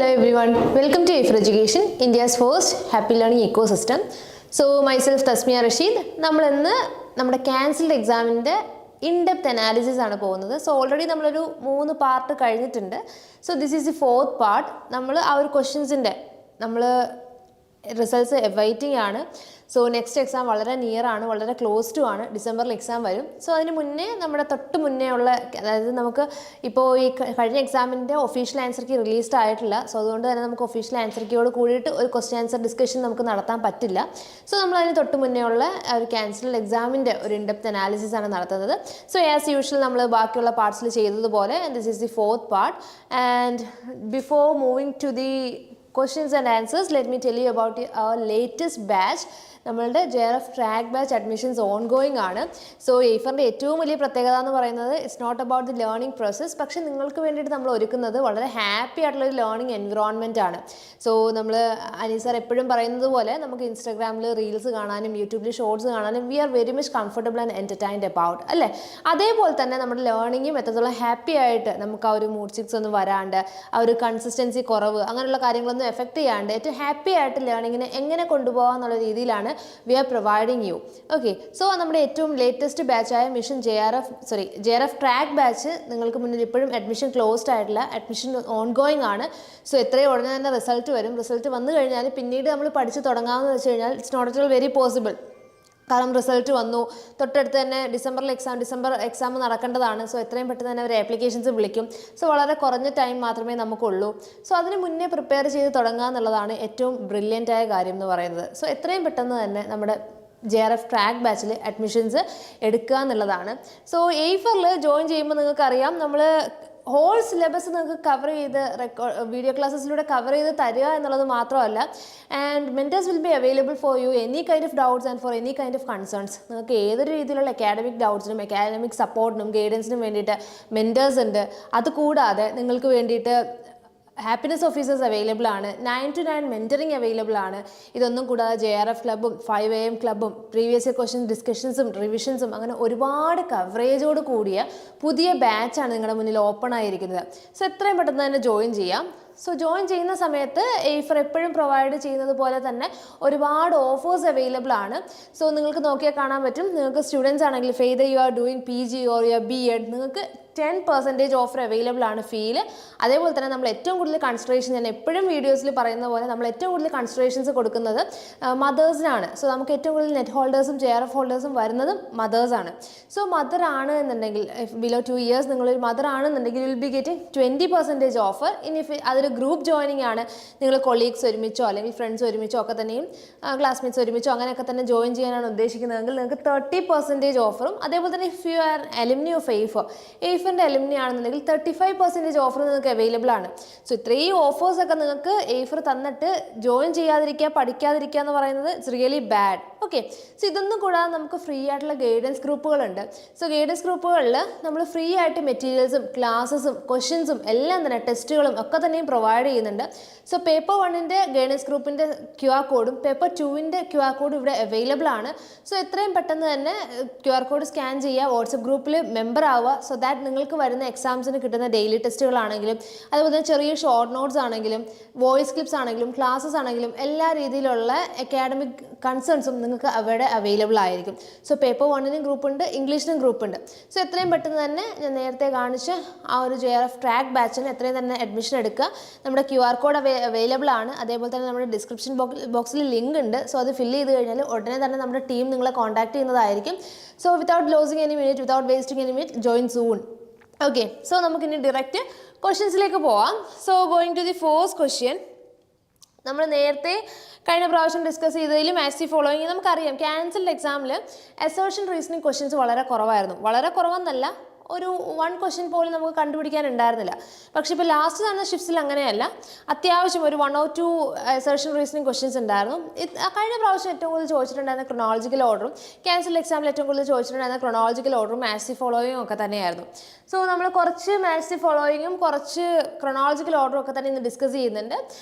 Hello everyone, welcome to Aifer Education, India's first happy learning ecosystem. So myself Tasmiya Rashid, നമ്മുടെ cancelled examന്റെ in-depth analysis ആണ് പോകുന്നത്. So already നമ്മളൊരു 3 part കഴിഞ്ഞിട്ടുണ്ട്. So this is the fourth part. നമ്മൾ ആ ഒരു ക്വസ്റ്റ്യൻസിന്റെ results awaiting ആണ്. So next exam വളരെ നിയർ ആണ്, വളരെ ക്ലോസ് ടു ആണ്. ഡിസംബറിൽ എക്സാം വരും. സോ അതിന് മുന്നേ നമ്മുടെ തൊട്ട് മുന്നേ ഉള്ള, അതായത് നമുക്ക് ഇപ്പോൾ ഈ കഴിഞ്ഞ എക്സാമിൻ്റെ ഒഫീഷ്യൽ ആൻസർ കീ റിലീസ്ഡ് ആയിട്ടില്ല. സോ അതുകൊണ്ട് തന്നെ നമുക്ക് ഒഫീഷ്യൽ ആൻസർ കീയോട് കൂടിയിട്ട് ഒരു ക്വസ്റ്റ്യൻ ആൻസർ ഡിസ്കഷൻ നമുക്ക് നടത്താൻ പറ്റില്ല. സോ നമ്മൾ അതിന് തൊട്ട് മുന്നേ ഉള്ള ഒരു ക്യാൻസൽഡ് എക്സാമിൻ്റെ ഒരു ഇൻഡെപ്ത് അനാലിസിസ് ആണ് നടത്തുന്നത്. സോ ആസ് യൂഷ്വൽ നമ്മൾ ബാക്കിയുള്ള പാർട്സിൽ ചെയ്തതുപോലെ this is the fourth part. And before moving to the questions and answers, let me tell you about our latest batch. നമ്മളുടെ JRF track batch admissions ongoing ആണ്. So എയ്ഫറിൻ്റെ ഏറ്റവും വലിയ പ്രത്യേകത എന്ന് പറയുന്നത് it's not about the learning process, പക്ഷേ നിങ്ങൾക്ക് വേണ്ടിയിട്ട് നമ്മൾ ഒരുക്കുന്നത് വളരെ ഹാപ്പി ആയിട്ടുള്ളൊരു ലേണിംഗ് എൻവിറോൺമെൻറ്റ് ആണ്. സോ നമ്മൾ അനീസർ എപ്പോഴും പറയുന്നത് പോലെ നമുക്ക് ഇൻസ്റ്റാഗ്രാമിൽ റീൽസ് കാണാനും യൂട്യൂബിൽ ഷോർട്സ് കാണാനും we are very much comfortable and entertained about അല്ലേ. അതേപോലെ തന്നെ നമ്മുടെ ലേണിങ്ങും എത്രത്തോളം ഹാപ്പി ആയിട്ട് നമുക്ക് ആ ഒരു മൂഡ് സ്വിങ്സ് ഒന്നും വരാണ്ട്, ആ ഒരു കൺസിസ്റ്റൻസി കുറവ് അങ്ങനെയുള്ള കാര്യങ്ങളൊന്നും എഫക്റ്റ് ചെയ്യാണ്ട് ഏറ്റവും ഹാപ്പി ആയിട്ട് ലേണിങ്ങിനെ എങ്ങനെ കൊണ്ടുപോകാം എന്നുള്ള രീതിയിലാണ് we are providing you. Okay, so നമ്മുടെ ഏറ്റവും ലേറ്റസ്റ്റ് ബാച്ചായ മിഷൻ JRF ട്രാക്ക് ബാച്ച് നിങ്ങൾക്ക് മുന്നിൽ ഇപ്പോഴും അഡ്മിഷൻ ക്ലോസ്ഡ് ആയിട്ടില്ല, അഡ്മിഷൻ ഓൺഗോയിങ് ആണ്. സോ എത്രയും ഉടനെ തന്നെ റിസൾട്ട് വരും. റിസൾട്ട് വന്നു കഴിഞ്ഞാൽ പിന്നീട് നമ്മൾ പഠിച്ച് തുടങ്ങാമെന്ന് വെച്ച് കഴിഞ്ഞാൽ it's not at all very possible. കാരണം റിസൾട്ട് വന്നു, തൊട്ടടുത്ത് തന്നെ ഡിസംബർ എക്സാം നടക്കേണ്ടതാണ്. സോ എത്രയും പെട്ടെന്ന് തന്നെ അവർ ആപ്ലിക്കേഷൻസ് വിളിക്കും. സോ വളരെ കുറഞ്ഞ ടൈം മാത്രമേ നമുക്കുള്ളൂ. സോ അതിന് മുന്നേ പ്രിപ്പയർ ചെയ്ത് തുടങ്ങുക എന്നുള്ളതാണ് ഏറ്റവും ബ്രില്യൻ്റ് ആയ കാര്യം എന്ന് പറയുന്നത്. സോ എത്രയും പെട്ടെന്ന് തന്നെ നമ്മുടെ JRF ട്രാക്ക് ബാച്ചിൽ അഡ്മിഷൻസ് എടുക്കുക എന്നുള്ളതാണ്. സോ എയ്ഫറിൽ ജോയിൻ ചെയ്യുമ്പോൾ നിങ്ങൾക്കറിയാം നമ്മൾ ഹോൾ സിലബസ് നിങ്ങൾക്ക് കവർ ചെയ്ത് വീഡിയോ ക്ലാസ്സസിലൂടെ കവർ ചെയ്ത് തരിക എന്നുള്ളത് മാത്രമല്ല, and mentors will be available for you any kind of doubts and for any kind of concerns. നിങ്ങൾക്ക് ഏതൊരു രീതിയിലുള്ള അക്കാഡമിക് ഡൗട്ട്സിനും അക്കാഡമിക് സപ്പോർട്ടിനും ഗൈഡൻസിനും വേണ്ടിയിട്ട് മെൻറ്റേഴ്സ് ഉണ്ട്. അതുകൂടാതെ നിങ്ങൾക്ക് വേണ്ടിയിട്ട് ഹാപ്പിനെസ് ഓഫീസേഴ്സ് അവൈലബിൾ ആണ്, 9 to 9 മെൻറ്ററിങ് അവൈലബിൾ ആണ്. ഇതൊന്നും കൂടാതെ JRF ക്ലബ്ബും 5 AM ക്ലബ്ബും പ്രീവിയസ് ഇയർ ക്വസ്റ്റ്യൻ ഡിസ്കഷൻസും റിവിഷൻസും അങ്ങനെ ഒരുപാട് കവറേജോട് കൂടിയ പുതിയ ബാച്ചാണ് നിങ്ങളുടെ മുന്നിൽ ഓപ്പൺ ആയിരിക്കുന്നത്. സോ എത്രയും പെട്ടെന്ന് തന്നെ ജോയിൻ ചെയ്യാം. സോ ജോയിൻ ചെയ്യുന്ന സമയത്ത് എയ്ഫർ എപ്പോഴും പ്രൊവൈഡ് ചെയ്യുന്നത് പോലെ തന്നെ ഒരുപാട് ഓഫേഴ്സ് അവൈലബിൾ ആണ്. സോ നിങ്ങൾക്ക് നോക്കിയാൽ കാണാൻ പറ്റും, നിങ്ങൾക്ക് സ്റ്റുഡൻസ് ആണെങ്കിൽ whether you are doing PG or you are BEd, നിങ്ങൾക്ക് 10% ഓഫർ അവൈലബിൾ ആണ് ഫീൽ. അതേപോലെ തന്നെ നമ്മൾ ഏറ്റവും കൂടുതൽ കൺസിഡറേഷൻ, ഞാൻ എപ്പോഴും വീഡിയോസിൽ പറയുന്ന പോലെ നമ്മൾ ഏറ്റവും കൂടുതൽ കൺസിഡറേഷൻസ് കൊടുക്കുന്നത് മദേഴ്സിനാണ്. സോ നമുക്ക് ഏറ്റവും കൂടുതൽ നെറ്റ് ഹോൾഡേഴ്സും JRF ഹോൾഡേഴ്സും വരുന്നതും മദേഴ്സാണ്. സോ മദർ ആണ് എന്നുണ്ടെങ്കിൽ ബിലോ 2 years നിങ്ങളൊരു മദർ ആണെന്നുണ്ടെങ്കിൽ വിൽ ബി ഗെറ്റിംഗ് 20% ഓഫർ. ഇനി അതൊരു ഗ്രൂപ്പ് ജോയിനിങ് ആണ്, നിങ്ങൾ കൊളീഗ്സ് ഒരുമിച്ചോ അല്ലെങ്കിൽ ഫ്രണ്ട്സ് ഒരുമിച്ചോ ഒക്കെ തന്നെയും ക്ലാസ്മേറ്റ്സ് ഒരുമിച്ചോ അങ്ങനെയൊക്കെ തന്നെ ജോയിൻ ചെയ്യാനാണ് ഉദ്ദേശിക്കുന്നതെങ്കിൽ നിങ്ങൾക്ക് 30% ഓഫറും. അതേപോലെ തന്നെ if you are alumni of എയ്ഫറിൻ്റെ അലുമിനി ആണെന്നുണ്ടെങ്കിൽ 35% ഓഫർ നിങ്ങൾക്ക് അവൈലബിൾ ആണ്. സോ ഇത്രയും ഓഫേഴ്സൊക്കെ നിങ്ങൾക്ക് എയ്ഫർ തന്നിട്ട് ജോയിൻ ചെയ്യാതിരിക്കുക, പഠിക്കാതിരിക്കുക എന്ന് പറയുന്നത് it's really bad. Okay, so ഇതൊന്നും കൂടാതെ നമുക്ക് ഫ്രീ ആയിട്ടുള്ള ഗൈഡൻസ് ഗ്രൂപ്പുകളുണ്ട്. സോ ഗൈഡൻസ് ഗ്രൂപ്പുകളിൽ നമ്മൾ ഫ്രീ ആയിട്ട് മെറ്റീരിയൽസും ക്ലാസ്സസും ക്വസ്റ്റ്യൻസും എല്ലാം തന്നെ ടെസ്റ്റുകളും ഒക്കെ തന്നെയും പ്രൊവൈഡ് ചെയ്യുന്നുണ്ട്. സോ പേപ്പർ 1ൻ്റെ ഗൈഡൻസ് ഗ്രൂപ്പിൻ്റെ QR കോഡും പേപ്പർ 2ൻ്റെ QR കോഡും ഇവിടെ അവൈലബിൾ ആണ്. സോ എത്രയും പെട്ടെന്ന് തന്നെ QR കോഡ് സ്കാൻ ചെയ്യുക, വാട്സപ്പ് ഗ്രൂപ്പിൽ മെമ്പർ ആവുക. സോ ദാറ്റ് നിങ്ങൾക്ക് വരുന്ന എക്സാംസിന് കിട്ടുന്ന ഡെയിലി ടെസ്റ്റുകളാണെങ്കിലും അതുപോലെ തന്നെ ചെറിയ ഷോർട്ട് നോട്ട്സ് ആണെങ്കിലും വോയിസ് ക്ലിപ്സ് ആണെങ്കിലും ക്ലാസ്സസ് ആണെങ്കിലും എല്ലാ രീതിയിലുള്ള അക്കാഡമിക് കൺസേൺസും നിങ്ങൾക്ക് അവിടെ അവൈലബിൾ ആയിരിക്കും. സോ പേപ്പർ 1നും ഗ്രൂപ്പുണ്ട്, ഇംഗ്ലീഷിനും ഗ്രൂപ്പുണ്ട്. സോ എത്രയും പെട്ടെന്ന് തന്നെ ഞാൻ നേരത്തെ കാണിച്ച ആ ഒരു JRF ട്രാക്ക് ബാച്ചിന് എത്രയും തന്നെ അഡ്മിഷൻ എടുക്കുക. നമ്മുടെ QR കോഡ് അവൈലബിൾ ആണ്. അതേപോലെ തന്നെ നമ്മുടെ ഡിസ്ക്രിപ്ഷൻ ബോക്സിൽ ലിങ്ക് ഉണ്ട്. സോ അത് ഫില്ല് ചെയ്ത് കഴിഞ്ഞാൽ ഉടനെ തന്നെ നമ്മുടെ ടീം നിങ്ങളെ കോൺടാക്ട് ചെയ്യുന്നതായിരിക്കും. So without losing any minute, without wasting any minute, join soon. Okay, so നമുക്കിനി ഡയറക്റ്റ് ക്വസ്റ്റ്യൻസിലേക്ക് പോവാം. So going to the first question. നമ്മൾ നേരത്തെ കഴിഞ്ഞ പ്രാവശ്യം ഡിസ്കസ് ചെയ്തതിലും ആസ് ദി ഫോളോയിങ് നമുക്കറിയാം, ക്യാൻസൽഡ് എക്സാമിൽ അസേർഷൻ റീസണിങ് ക്വസ്റ്റ്യൻസ് വളരെ കുറവായിരുന്നു. വളരെ കുറവെന്നല്ല, ഒരു 1 ക്വസ്റ്റ്യൻ പോലും നമുക്ക് കണ്ടുപിടിക്കാനുണ്ടായിരുന്നില്ല. പക്ഷേ ഇപ്പോൾ ലാസ്റ്റ് തന്നെ ഷിഫ്റ്റ്സിൽ അങ്ങനെയല്ല, അത്യാവശ്യം ഒരു 1 or 2 അസേർഷൻ റീസണിങ് ക്വസ്റ്റ്യൻസ് ഉണ്ടായിരുന്നു. കഴിഞ്ഞ പ്രാവശ്യം ഏറ്റവും കൂടുതൽ ചോദിച്ചിട്ടുണ്ടായിരുന്ന ക്രോണോളജിക്കൽ ഓർഡറും ക്യാൻസൽ എക്സാമിൽ ഏറ്റവും കൂടുതൽ ചോദിച്ചിട്ടുണ്ടായിരുന്ന ക്രോണോളജിക്കൽ ഓർഡറും മാത്സ് ദി ഫോളോയിങ്ങും ഒക്കെ തന്നെയായിരുന്നു. സോ നമ്മൾ കുറച്ച് മാത്സ് ദി ഫോളോയിങ്ങും കുറച്ച് ക്രോണോളജിക്കൽ ഓർഡറും ഒക്കെ തന്നെ ഇന്ന് ഡിസ്കസ് ചെയ്യുന്നുണ്ട്.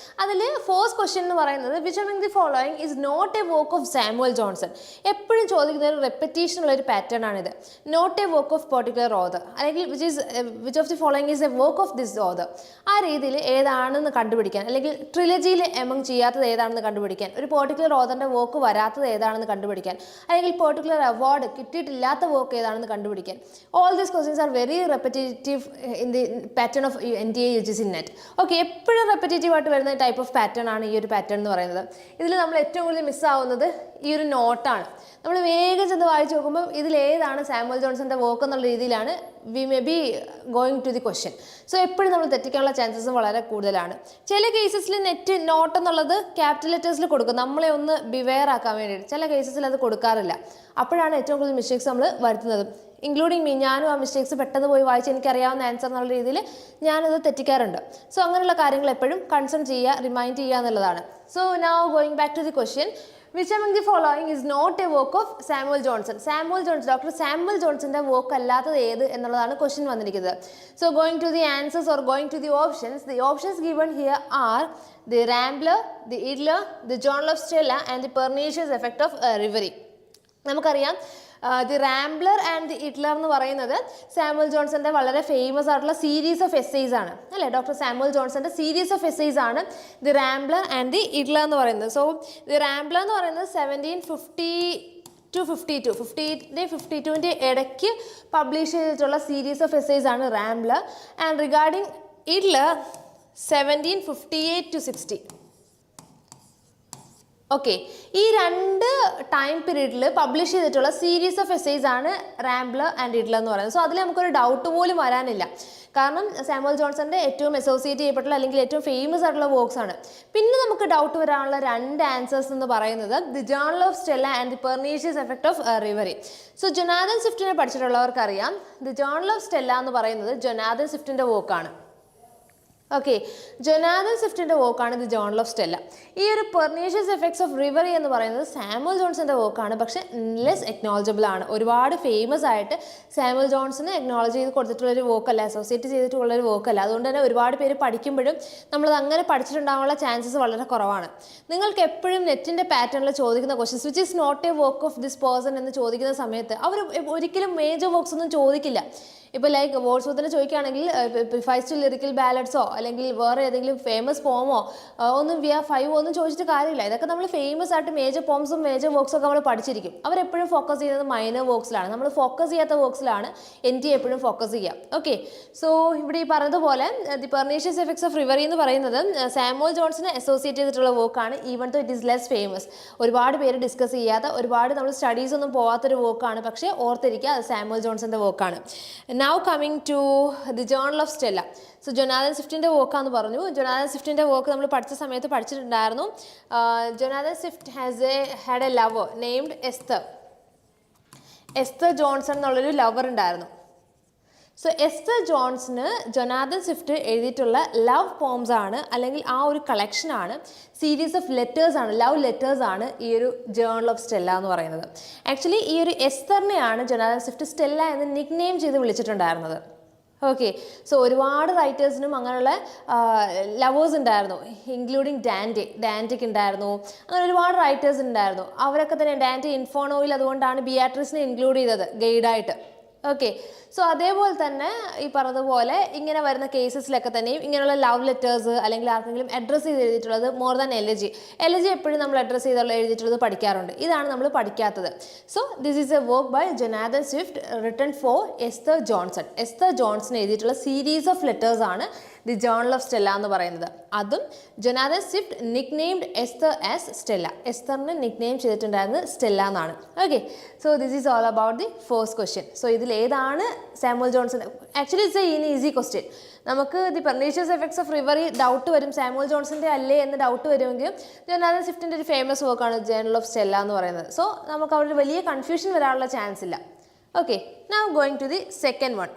അതിൽ ഫസ്റ്റ് ക്വസ്റ്റ്യൻ എന്ന് പറയുന്നത് which among the following is not a work of Samuel Johnson. എപ്പോഴും ചോദിക്കുന്ന ഒരു റെപ്പറ്റീഷൻ ഉള്ള ഒരു പാറ്റേൺ ആണിത്. Not a work of particular author. author അല്ലെങ്കിൽ which of the following is a work of this author ആ രീതിയിൽ ഏതാണെന്ന് കണ്ടുപിടിക്കാൻ അല്ലെങ്കിൽ ട്രിലജിയിൽ എമംഗ് ചെയ്യാത്തത് ഏതാണെന്ന് കണ്ടുപിടിക്കാൻ ഒരു പെർട്ടിക്കുലർ ഓതറിന്റെ വർക്ക് വരാത്തത് ഏതാണെന്ന് കണ്ടുപിടിക്കാൻ അല്ലെങ്കിൽ പെർട്ടിക്കുലർ അവാർഡ് കിട്ടിയിട്ടില്ലാത്ത വർക്ക് ഏതാണെന്ന് കണ്ടുപിടിക്കാൻ all these questions are very repetitive in the pattern of NTA UGCNET okay എപ്പോഴും റെപ്പറ്റേറ്റീവ് ആയിട്ട് വരുന്ന ടൈപ്പ് ഓഫ് പാറ്റേൺ ആണ് ഈ ഒരു പാറ്റേൺ എന്ന് പറയുന്നത് ഇതിൽ നമ്മൾ ഏറ്റവും കൂടുതൽ മിസ്സാവുന്നത് ഈ ഒരു നോട്ടാണ് നമ്മൾ വേഗം ചെന്ന് വായിച്ച് നോക്കുമ്പോൾ ഇതിലേതാണ് സാമുവൽ ജോൺസന്റെ വർക്ക് എന്നുള്ള രീതിയിലാണ് we may be going to the question so എപ്പോഴും നമ്മൾ തെറ്റിക്കാനുള്ള ചാൻസസ് വളരെ കൂടുതലാണ് ചില കേസസിൽ നെറ്റ് നോട്ട് എന്നുള്ളത് ക്യാപിറ്റൽ ലെറ്റേഴ്സിൽ കൊടുക്കും നമ്മളെ ഒന്ന് ബിവെയർ ആക്കാൻ വേണ്ടിയിട്ട് ചില കേസസിൽ അത് കൊടുക്കാറില്ല അപ്പോഴാണ് ഏറ്റവും കൂടുതൽ മിസ്റ്റേക്സ് നമ്മൾ വരുത്തുന്നത് ഇൻക്ലൂഡിങ് മീ ഞാനും ആ മിസ്റ്റേക്സ് പെട്ടെന്ന് പോയി വായിച്ച് എനിക്കറിയാവുന്ന ആൻസർ എന്നുള്ള രീതിയിൽ ഞാനത് തെറ്റിക്കാറുണ്ട് സോ അങ്ങനെയുള്ള കാര്യങ്ങൾ എപ്പോഴും കൺസേൺ ചെയ്യുക റിമൈൻഡ് ചെയ്യുക എന്നുള്ളതാണ് so now going back to the question which among the following is not a work of Samuel Johnson doctor Samuel ജോൺസന്റെ വർക്ക് അല്ലാത്തത് ഏത് എന്നുള്ളതാണ് ക്വസ്റ്റ്യൻ വന്നിരിക്കുന്നത് so going to the answers or going to the options given here are the Rambler, the Idler, the Journal of Stella and the Pernicious Effect of Reverie നമുക്കറിയാം the Rambler and the Idler എന്ന് പറയുന്നത് Samuel ജോൺസന്റെ വളരെ famous ആയിട്ടുള്ള series of essays ആണ് അല്ലേ doctor Samuel ജോൺസന്റെ series of essays ആണ് the Rambler and the Idler എന്ന് പറയുന്നത് സോ ദി റാംബ്ലർ എന്ന് പറയുന്നത് 1752 ഇടയ്ക്ക് പബ്ലിഷ് ചെയ്തിട്ടുള്ള സീരീസ് ഓഫ് എസ്സേസ് ആണ് Rambler and regarding Idler 1758 to 60 okay ഈ രണ്ട് ടൈം പീരീഡിൽ പബ്ലിഷ് ചെയ്തിട്ടുള്ള സീരീസ് ഓഫ് എസ്സേസ് ആണ് റാംബ്ലർ ആൻഡ് ഇഡ്ലർ എന്ന് പറയുന്നത് സോ അതിൽ നമുക്കൊരു ഡൗട്ട് പോലും വരാനില്ല കാരണം സാമുവൽ ജോൺസന്റെ ഏറ്റവും അസോസിയേറ്റ് ചെയ്യപ്പെട്ടുള്ള അല്ലെങ്കിൽ ഏറ്റവും ഫേമസ് ആയിട്ടുള്ള വർക്ക്സ് ആണ് പിന്നെ നമുക്ക് ഡൗട്ട് വരാനുള്ള രണ്ട് ആൻസേഴ്സ് എന്ന് പറയുന്നത് the journal of Stella and the pernicious effect of reverie so Jonathan സ്വിഫ്റ്റിനെ പഠിച്ചിട്ടുള്ളവർക്ക് അറിയാം ദി ജേർണൽ ഓഫ് സ്റ്റെല്ല എന്ന് പറയുന്നത് ജൊനാഥൻ സ്വിഫ്റ്റിന്റെ വർക്കാണ് ഓക്കെ ജൊനാഥൻ സ്വിഫ്റ്റിന്റെ വർക്കാണ് ദി ജേർണൽ ഓഫ് സ്റ്റെല്ല ഈ ഒരു പെർനീഷ്യസ് എഫക്ട്സ് ഓഫ് റിവറി എന്ന് പറയുന്നത് സാമുവൽ ജോൺസന്റെ വർക്കാണ് പക്ഷെ ലെസ് എക്നോളജബിൾ ആണ് ഒരുപാട് ഫേമസ് ആയിട്ട് സാമുവൽ ജോൺസന് എക്നോളജ് ചെയ്ത് കൊടുത്തിട്ടുള്ള ഒരു വർക്കല്ല അസോസിയേറ്റ് ചെയ്തിട്ടുള്ള ഒരു വർക്കല്ല അതുകൊണ്ട് തന്നെ ഒരുപാട് പേര് പഠിക്കുമ്പോഴും നമ്മളത് അങ്ങനെ പഠിച്ചിട്ടുണ്ടാകാനുള്ള ചാൻസസ് വളരെ കുറവാണ് നിങ്ങൾക്ക് എപ്പോഴും നെറ്റിന്റെ പാറ്റേണിൽ ചോദിക്കുന്ന questions which is not a work of this person എന്ന് ചോദിക്കുന്ന സമയത്ത് അവർ ഒരിക്കലും മേജർ വർക്ക്സ് ഒന്നും ചോദിക്കില്ല ഇപ്പോൾ ലൈക്ക് വേർഡ്സ്വർത്തിനെ ചോദിക്കുകയാണെങ്കിൽ ഫൈസ്റ്റ് ലിറിക്കൽ ബാലഡ്സോ അല്ലെങ്കിൽ വേറെ ഏതെങ്കിലും ഫേമസ് പോമോ ഒന്നും വി ആർ 5 ഒന്നും ചോദിച്ചിട്ട് കാര്യമില്ല ഇതൊക്കെ നമ്മൾ ഫേമസ് ആയിട്ട് മേജർ പോംസും മേജർ വർക്ക്സും ഒക്കെ നമ്മൾ പഠിച്ചിരിക്കും അവരെപ്പോഴും ഫോക്കസ് ചെയ്യുന്നത് മൈനർ വർക്ക്സിലാണ് നമ്മൾ ഫോക്കസ് ചെയ്യാത്ത വർക്ക്സിലാണ് NT എപ്പോഴും ഫോക്കസ് ചെയ്യുക ഓക്കെ സോ ഇവിടെ ഈ പറഞ്ഞതുപോലെ the pernicious effects of reverie എന്ന് പറയുന്നത് സാമുവൽ ജോൺസനെ അസോസിയേറ്റ് ചെയ്തിട്ടുള്ള വർക്കാണ് even though it is less famous ഒരുപാട് പേര് ഡിസ്കസ് ചെയ്യാത്ത ഒരുപാട് നമ്മൾ സ്റ്റഡീസ് ഒന്നും പോകാത്തൊരു വർക്കാണ് പക്ഷേ ഓർത്തിരിക്കുക അത് സാമുവൽ ജോൺസന്റെ വർക്കാണ് Now coming to the Journal of Stella. So Jonathan സ്വിഫ്റ്റിൻ്റെ വർക്കാന്ന് പറഞ്ഞു ജൊനാഥൻ സ്വിഫ്റ്റിൻ്റെ വർക്ക് നമ്മൾ പഠിച്ച സമയത്ത് പഠിച്ചിട്ടുണ്ടായിരുന്നു Jonathan Swift had a lover named Esther Johnson എന്നുള്ളൊരു ലവർ ഉണ്ടായിരുന്നു സോ എസ്തർ ജോൺസന് ജൊനാഥൻ സ്വിഫ്റ്റ് എഴുതിയിട്ടുള്ള ലവ് പോംസ് ആണ് അല്ലെങ്കിൽ ആ ഒരു കളക്ഷനാണ് സീരീസ് ഓഫ് ലെറ്റേഴ്സ് ആണ് ലവ് ലെറ്റേഴ്സ് ആണ് ഈ ഒരു ജേർണൽ ഓഫ് സ്റ്റെല്ല എന്ന് പറയുന്നത് ആക്ച്വലി ഈ ഒരു എസ്തറിനെയാണ് ജൊനാഥൻ സ്വിഫ്റ്റ് സ്റ്റെല്ല എന്ന് നിക് നെയിം ചെയ്ത് വിളിച്ചിട്ടുണ്ടായിരുന്നത് ഓക്കെ സോ ഒരുപാട് റൈറ്റേഴ്സിനും അങ്ങനെയുള്ള ലവേഴ്സ് ഉണ്ടായിരുന്നു ഇൻക്ലൂഡിങ് ഡാൻറ്റിക് ഉണ്ടായിരുന്നു അങ്ങനെ ഒരുപാട് റൈറ്റേഴ്സ് ഉണ്ടായിരുന്നു അവരൊക്കെ തന്നെ ഡാൻറ്റി ഇൻഫോണോയിൽ അതുകൊണ്ടാണ് ബിയാട്രിസിനെ ഇൻക്ലൂഡ് ചെയ്തത് ഗൈഡായിട്ട് ഓക്കെ സോ അതേപോലെ തന്നെ ഈ പറഞ്ഞതുപോലെ ഇങ്ങനെ വരുന്ന കേസസിലൊക്കെ തന്നെയും ഇങ്ങനെയുള്ള ലവ് ലെറ്റേഴ്സ് അല്ലെങ്കിൽ ആർക്കെങ്കിലും അഡ്രസ്സ് ചെയ്ത് എഴുതിയിട്ടുള്ളത് മോർ ദാൻ എലജി എപ്പോഴും നമ്മൾ അഡ്രസ്സ് ചെയ്തുള്ള എഴുതിയിട്ടുള്ളത് പഠിക്കാറുണ്ട് ഇതാണ് നമ്മൾ പഠിക്കാത്തത് so this is a work by Jonathan Swift written for Esther Johnson എഴുതിയിട്ടുള്ള സീരീസ് ഓഫ് ലെറ്റേഴ്സ് ആണ് ദി ജേർണൽ ഓഫ് സ്റ്റെല്ല എന്ന് പറയുന്നത് അതും Jonathan Swift nicknamed Esther as Stella എസ്തറിന് നിക് നെയിം ചെയ്തിട്ടുണ്ടായിരുന്നത് സ്റ്റെല്ല എന്നാണ് okay so this is all about the first question so ഇതിൽ ഏതാണ് Samuel Johnson actually it's a easy question നമുക്ക് the pernicious effects of reverie doubt വരും Samuel ജോൺസന്റെ അല്ലേ എന്ന് doubt വരുമെങ്കിലും Jonathan സ്വിഫ്റ്റിൻ്റെ ഒരു ഫേമസ് വർക്കാണ് ജേർണൽ ഓഫ് സ്റ്റെല്ല എന്ന് പറയുന്നത് സോ നമുക്ക് അവിടെ വലിയ കൺഫ്യൂഷൻ വരാനുള്ള ചാൻസ് ഇല്ല okay now going to the second one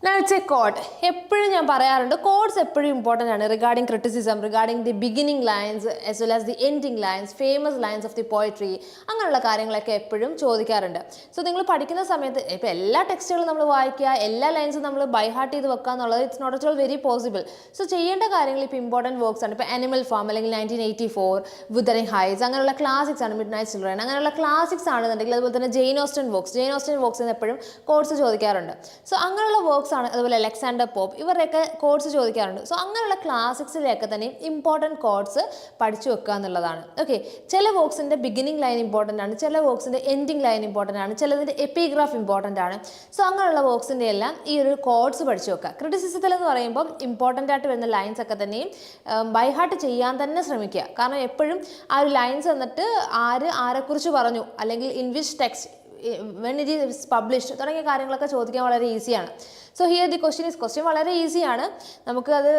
Now it's a quote. എപ്പോഴും ഞാൻ പറയാറുണ്ട് കോഡ്സ് എപ്പോഴും ഇമ്പോർട്ടൻ്റ് ആണ് regarding criticism, regarding the beginning lines as well as the ending lines, famous lines of the poetry, അങ്ങനെയുള്ള കാര്യങ്ങളൊക്കെ എപ്പോഴും ചോദിക്കാറുണ്ട്. സോ നിങ്ങൾ പഠിക്കുന്ന സമയത്ത് ഇപ്പോൾ എല്ലാ ടെക്സ്റ്റുകളും നമ്മൾ വായിക്കുക, എല്ലാ ലൈൻസും നമ്മൾ ബൈ ഹാർട്ട് ചെയ്ത് വെക്കുക എന്നുള്ളത് it's not at all very possible. So ചെയ്യേണ്ട കാര്യങ്ങൾ ഇപ്പോൾ ഇമ്പോർട്ടൻറ്റ് വർക്ക്സ് ആണ്. ഇപ്പോൾ അനിമൽ ഫാം അല്ലെങ്കിൽ 1984, വുദറിംഗ് ഹൈറ്റ്സ്, അങ്ങനെയുള്ള ക്ലാസിക്സ് ആണ്. മിഡ് നൈറ്റ് ചിൽഡ്രൻ, അങ്ങനെയുള്ള ക്ലാസിക്സ് ആണെന്നുണ്ടെങ്കിൽ അതുപോലെ തന്നെ ജെയിൻ ഓസ്റ്റൻ വർക്ക്സ് എപ്പോഴും കോഡ്സ് ചോദിക്കാറുണ്ട്. സോ അങ്ങനെയുള്ള വർക്ക്സ് ആണ്. അതുപോലെ അലക്സാണ്ടർ പോപ്പ്, ഇവരുടെയൊക്കെ കോഡ്സ് ചോദിക്കാറുണ്ട്. സോ അങ്ങനെയുള്ള ക്ലാസിക്സിലൊക്കെ തന്നെ ഇമ്പോർട്ടൻറ്റ് കോഡ്സ് പഠിച്ചു വെക്കുക എന്നുള്ളതാണ്. ഓക്കെ, ചില വർക്ക്സിൻ്റെ ബിഗിനിങ് ലൈൻ ഇമ്പോർട്ടൻ്റ് ആണ്, ചില വർക്ക്സിൻ്റെ എൻഡിങ് ലൈൻ ഇമ്പോർട്ടൻ്റ് ആണ്, ചിലതിൻ്റെ എപ്പിഗ്രാഫ് ഇമ്പോർട്ടൻ്റ് ആണ്. സോ അങ്ങനെയുള്ള വർക്ക്സിൻ്റെ എല്ലാം ഈ ഒരു കോഡ്സ് പഠിച്ചു വെക്കുക. ക്രിറ്റിസിസത്തിൽ എന്ന് പറയുമ്പോൾ ഇമ്പോർട്ടൻ്റ് ആയിട്ട് വരുന്ന ലൈൻസ് ഒക്കെ തന്നെയും ബൈ ഹാർട്ട് ചെയ്യാൻ തന്നെ ശ്രമിക്കുക. കാരണം എപ്പോഴും ആ ഒരു ലൈൻസ് എന്നിട്ട് ആരെക്കുറിച്ച് പറഞ്ഞു, അല്ലെങ്കിൽ in which text, when it is published, തുടങ്ങിയ കാര്യങ്ങളൊക്കെ ചോദിക്കാൻ വളരെ ഈസിയാണ്. സോ ഹിയർ ദി ക്വസ്റ്റ്യൻ വളരെ ഈസിയാണ്. നമുക്ക് അത്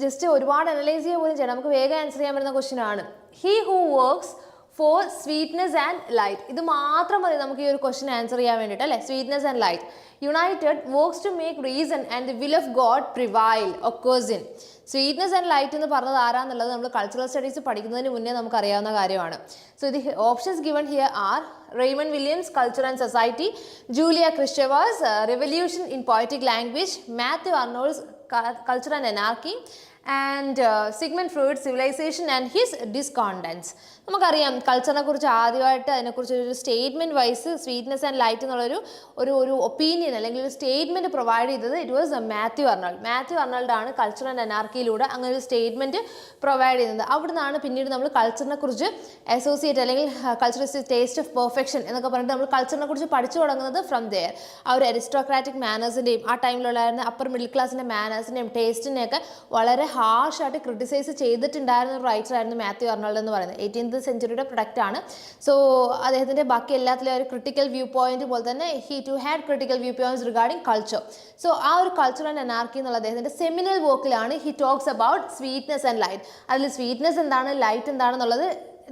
ജസ്റ്റ് ഒരുപാട് അനലൈസ് ചെയ്യുക പോലും ചെയ്യണം, നമുക്ക് വേഗം ആൻസർ ചെയ്യാൻ പറ്റുന്ന ക്വസ്റ്റ്യൻ ആണ്. He who works for sweetness and light, ഇത് മാത്രം മതി നമുക്ക് ഈ ഒരു ക്വസ്റ്റ്യൻ ആൻസർ ചെയ്യാൻ വേണ്ടിയിട്ട്, അല്ലേ? Sweetness and light united works to make reason and the will of God prevail occurs in. Sweetness and light എന്ന് പറഞ്ഞത് ആരാന്നുള്ളത് നമ്മൾ കൾച്ചറൽ സ്റ്റഡീസ് പഠിക്കുന്നതിന് മുന്നേ നമുക്ക് അറിയാവുന്ന കാര്യമാണ്. So the options given here are Raymond Williams, Culture and Society; Julia Kristevas, Revolution in Poetic Language; Matthew Arnold's Culture and Anarchy; and Sigmund Freud's Civilization and His Discontents. നമുക്കറിയാം കൾച്ചറിനെ കുറിച്ച് ആദ്യമായിട്ട് അതിനെക്കുറിച്ച് ഒരു statement wise sweetness and light എന്നുള്ളൊരു ഒരു opinion അല്ലെങ്കിൽ ഒരു statement provide ചെയ്തത് ഇറ്റ് വാസ് മാത്യു അർണോൾഡാണ് കൾച്ചർ ആൻഡ് അനാർക്കിയിലൂടെ അങ്ങനെ ഒരു സ്റ്റേറ്റ്മെൻറ്റ് പ്രൊവൈഡ് ചെയ്യുന്നത്. അവിടെ നിന്നാണ് പിന്നീട് നമ്മൾ കൾച്ചറിനെ കുറിച്ച് അസോസിയേറ്റ് അല്ലെങ്കിൽ culture is taste of perfection എന്നൊക്കെ പറഞ്ഞിട്ട് നമ്മൾ കൾച്ചറിനെ കുറിച്ച് പഠിച്ചു തുടങ്ങുന്നത് ഫ്രം ദെയർ. ആ ഒരു അരിസ്റ്റോക്രാറ്റിക് മാനേഴ്സിൻ്റെയും ആ ടൈമിലുണ്ടായിരുന്ന അപ്പർ മിഡിൽ ക്ലാസിൻ്റെ മാനേഴ്സിൻ്റെയും ടേസ്റ്റിനെയൊക്കെ വളരെ ഹാർഷായിട്ട് ക്രിട്ടിസൈസ് ചെയ്തിട്ടുണ്ടായിരുന്ന ഒരു റൈറ്റർ ആയിരുന്നു മാത്യു അർണോൾഡ് എന്ന് പറയുന്നത്. 18th സെഞ്ചുറിയുടെ പ്രൊഡക്റ്റ് ആണ്. സോ അദ്ദേഹത്തിൻ്റെ ബാക്കി എല്ലാത്തിലും ഒരു ക്രിട്ടിക്കൽ വ്യൂ പോയിന്റ് പോലെ തന്നെ he too had critical viewpoints regarding culture. So ആ ഒരു കൾച്ചർ ആൻഡ് അനാർക്കി എന്നുള്ള അദ്ദേഹത്തിൻ്റെ സെമിനൽ വർക്കിലാണ് he talks about sweetness and light. അതിൽ സ്വീറ്റ്നെസ് എന്താണ്, ലൈറ്റ് എന്താണെന്നുള്ളത്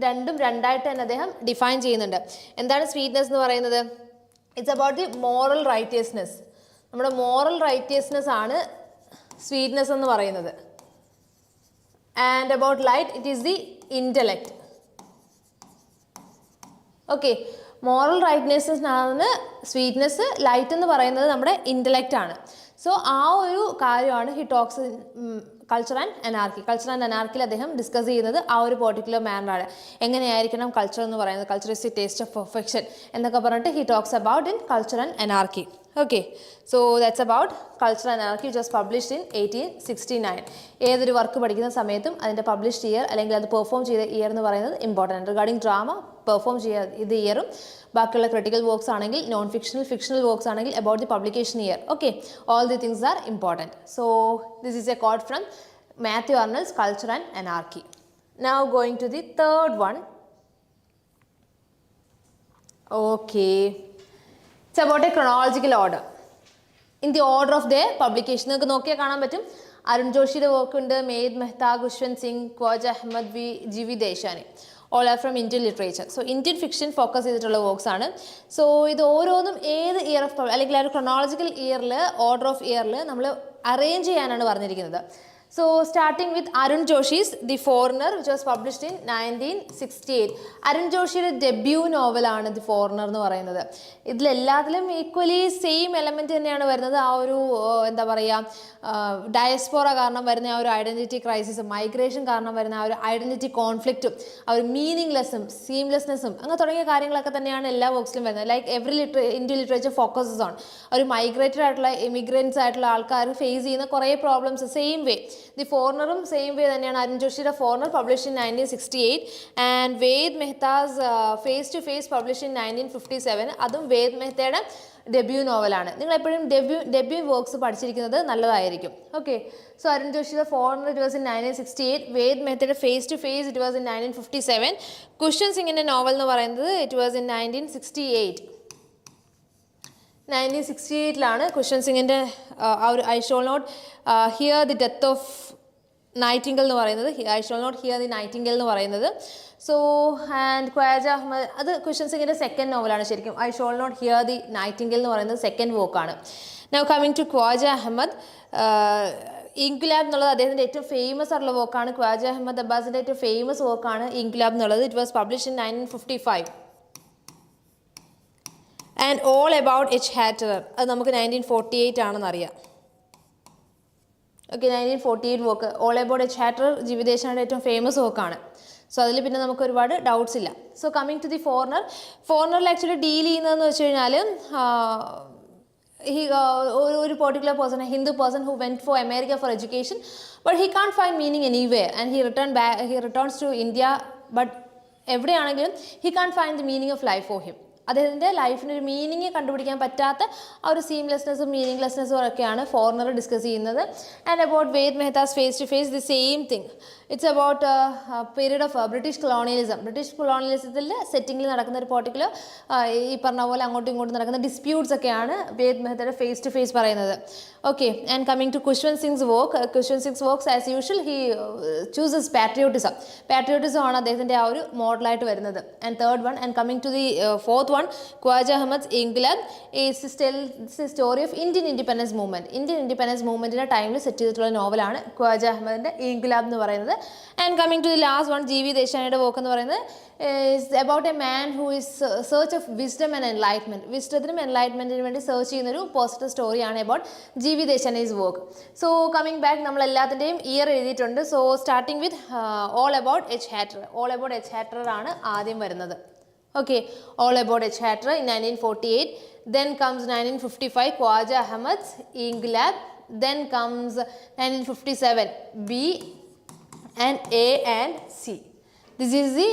രണ്ടും രണ്ടായിട്ട് തന്നെ അദ്ദേഹം ഡിഫൈൻ ചെയ്യുന്നുണ്ട്. എന്താണ് സ്വീറ്റ്നെസ് എന്ന് പറയുന്നത്? It's about the moral righteousness. നമ്മുടെ മോറൽ റൈറ്റിയസ്നെസ് ആണ് സ്വീറ്റ്നെസ് എന്ന് പറയുന്നത്. And about light it is the intellect. Okay, moral റൈറ്റ്നെസ്സാണ് സ്വീറ്റ്നെസ്, ലൈറ്റ് എന്ന് പറയുന്നത് നമ്മുടെ ഇൻ്റലക്റ്റ് ആണ്. സോ ആ ഒരു കാര്യമാണ് ഹി ടോക്സ് കൾച്ചർ ആൻഡ് അനാർക്കിയിൽ അദ്ദേഹം ഡിസ്കസ് ചെയ്യുന്നത് ആ ഒരു പെർട്ടിക്കുലർ മാനറാണ്. എങ്ങനെയായിരിക്കണം കൾച്ചർ എന്ന് പറയുന്നത്, culture is the taste of perfection എന്നൊക്കെ പറഞ്ഞിട്ട് he talks about in culture and anarchy. Okay, so that's about Culture and Anarchy, which was published in 1869. ഏതൊരു വർക്ക് പഠിക്കുന്ന സമയത്തും അതിൻ്റെ പബ്ലിഷ്ഡ് ഇയർ അല്ലെങ്കിൽ അത് പെർഫോം ചെയ്ത ഇയർ എന്ന് പറയുന്നത് ഇമ്പോർട്ടൻ്റ്. റിഗാർഡിംഗ് ഡ്രാമ പെർഫോം ചെയ്ത ഇയറും, ബാക്കിയുള്ള ക്രിട്ടിക്കൽ വർക്ക്സ് ആണെങ്കിൽ നോൺ ഫിക്ഷണൽ വർക്ക്സ് ആണെങ്കിൽ about the publication year. Okay, all the things are important. So this is a quote from Matthew Arnold's Culture and Anarchy. Now going to the third one. Okay, it's about a chronological order. In the order of their publication. നിങ്ങൾക്ക് നോക്കിയാൽ കാണാൻ പറ്റും. അരുൺ ജോഷിയുടെ work ഉണ്ട്, Ved Mehta, Khushwant Singh, Khwaja Ahmad, G V Desani. All are from Indian literature. So Indian fiction focus ചെയ്തിട്ടുള്ള works ആണ്. So ഇത് ഓരോന്നും ഏത് ഇയർ ഓഫ് അല്ലെങ്കിൽ ആ ഒരു ക്രൊണോളജിക്കൽ ഇയറിൽ, ഓർഡർ ഓഫ് ഇയറിൽ നമ്മൾ അറേഞ്ച് ചെയ്യാനാണ് പറഞ്ഞിരിക്കുന്നത്. So starting with Arun Joshi's The Foreigner, which was published in 1968. Arun ജോഷിയുടെ ഡെബ്യൂ നോവലാണ് ദി ഫോറിനർ എന്ന് പറയുന്നത്. ഇതിലെല്ലാത്തിലും ഈക്വലി സെയിം എലമെൻറ്റ് തന്നെയാണ് വരുന്നത്. ആ ഒരു എന്താ പറയുക, ഡയസ്പോറ കാരണം വരുന്ന ആ ഒരു ഐഡൻറ്റിറ്റി ക്രൈസിസും, മൈഗ്രേഷൻ കാരണം വരുന്ന ആ ഒരു ഐഡൻറ്റിറ്റി കോൺഫ്ലിക്റ്റും, ആ ഒരു മീനിങ്ലെസ്സും സീംലെസ്നെസ്സും അങ്ങനെ തുടങ്ങിയ കാര്യങ്ങളൊക്കെ തന്നെയാണ് എല്ലാ വർക്ക്സിലും വരുന്നത്. Like every Indian literature focuses on ഒരു മൈഗ്രേറ്റഡ് ആയിട്ടുള്ള ഇമിഗ്രൻസ് ആയിട്ടുള്ള ആൾക്കാർ ഫേസ് ചെയ്യുന്ന കുറേ പ്രോബ്ലംസ് സെയിം വേ. ദി ഫോറിനറും സെയിം വേ തന്നെയാണ്. അരുൺ ജോഷിയുടെ foreigner publish in 1968 and Ved Mehta's face to face publish in 1957. അതും വേദ് മെഹ്തയുടെ ഡെബ്യൂ നോവലാണ്. നിങ്ങൾ എപ്പോഴും ഡെബ്യൂ വർക്ക്സ് പഠിച്ചിരിക്കുന്നത് നല്ലതായിരിക്കും. ഓക്കെ, സോ അരുൺ ജോഷിയുടെ foreigner it was in 1968, Ved മെഹ്തയുടെ face to face it was in 1957, Khushwant സിംഗിൻ്റെ നോവൽ എന്ന് പറയുന്നത് ഇറ്റ് വാസ് ഇൻ 1968. 1968 ഖുശ്വന്ത് സിംഗിൻ്റെ ആ ഒരു I shall not hear the death of nightingale എന്ന് പറയുന്നത്, I shall not hear the nightingale എന്ന് പറയുന്നത്. സോ ആൻഡ് ഖ്വാജ അഹമ്മദ്, അത് കുഷൻ സിംഗിൻ്റെ സെക്കൻഡ് നോവലാണ് ശരിക്കും. I shall not hear the nightingale എന്ന് പറയുന്നത് സെക്കൻഡ് വർക്കാണ്. Now coming to Khwaja Ahmad, Inquilab എന്നുള്ളത് അദ്ദേഹത്തിൻ്റെ ഏറ്റവും ഫേമസ് ആയിട്ടുള്ള വർക്കാണ്. ഖ്വാജ അഹമ്മദ് അബ്ബാസിൻ്റെ ഏറ്റവും ഫേമസ് വർക്കാണ് ഇൻക്ലാബ് എന്നുള്ളത്. It was publish in 1955. And all about H Hatterr, അത് നമുക്ക് 1948 ആണെന്ന് അറിയാം. Okay, 1948 work all about H Hatterr ജീവിതേശാൻ്റെ ഏറ്റവും ഫേമസ് വർക്കാണ്. സോ അതിൽ പിന്നെ നമുക്ക് ഒരുപാട് ഡൗട്ട്സ് ഇല്ല. So coming to the foreigner, ഫോറിനറിൽ ആക്ച്വലി ഡീൽ ചെയ്യുന്നതെന്ന് വെച്ച് കഴിഞ്ഞാൽ ഒരു particular person, a Hindu person who went for America for education, but he can't find meaning anywhere and he returns to India. But എവിടെയാണെങ്കിലും he can't find the meaning of life for him. അദ്ദേഹത്തിൻ്റെ ലൈഫിന് ഒരു meaning കണ്ടുപിടിക്കാൻ പറ്റാത്ത ആ ഒരു സീംലെസ്നെസ്സും മീനിങ്ലെസ്നെസ്സും ഒക്കെയാണ് ഫോറിനർ ഡിസ്കസ് ചെയ്യുന്നത്. And about Ved Mehta's face to face the same thing. It's about period of British colonialism. British കൊളോണിയലിസത്തിൽ സെറ്റിങ്ങിൽ നടക്കുന്ന ഒരു പെർട്ടിക്കുലർ ഈ പറഞ്ഞ പോലെ അങ്ങോട്ടും ഇങ്ങോട്ടും നടക്കുന്ന ഡിസ്പ്യൂട്ട്സ് ഒക്കെയാണ് വേദ് മെഹ്തയുടെ ഫേസ് ടു ഫേസ് പറയുന്നത്. Okay, and coming to Khushwant Singh's work, Khushwant Singh's works as usual he chooses patriotism. Patriotism ആണ് അദ്ദേഹത്തിൻ്റെ ആ ഒരു മോഡലായിട്ട് വരുന്നത്. And third one, and coming to the fourth one, Khwaja Ahmad's Inqilab is the story of Indian independence movement. Indian independence movement ന്റെ ടൈമിൽ set ചെയ്തിട്ടുള്ള നോവലാണ് ഖ്വാജ അഹമ്മദിന്റെ ഇൻഖിലാബ് എന്ന് പറയുന്നത്. And coming to the last one, G V ദേശായിയുടെ work എന്ന് പറയുന്നത് is about a man who is search of wisdom and enlightenment. വിസ്ഡത്തിനും എൻലൈറ്റ്മെന്റിനും വേണ്ടി സെർച്ച് ചെയ്യുന്ന ഒരു പോസിറ്റീവ് സ്റ്റോറിയാണ് about G V Desani's work. So coming back, നമ്മൾ എല്ലാത്തിൻ്റെയും ഇയർ എഴുതിയിട്ടുണ്ട്. So starting with all about H Hatterr. All about H Hatterr ആണ് ആദ്യം വരുന്നത്. Okay, all about H. Hatterer in 1948. Then comes 1955, Khwaja Ahmad's Inqilab. Then comes 1957, B and A and C. This is the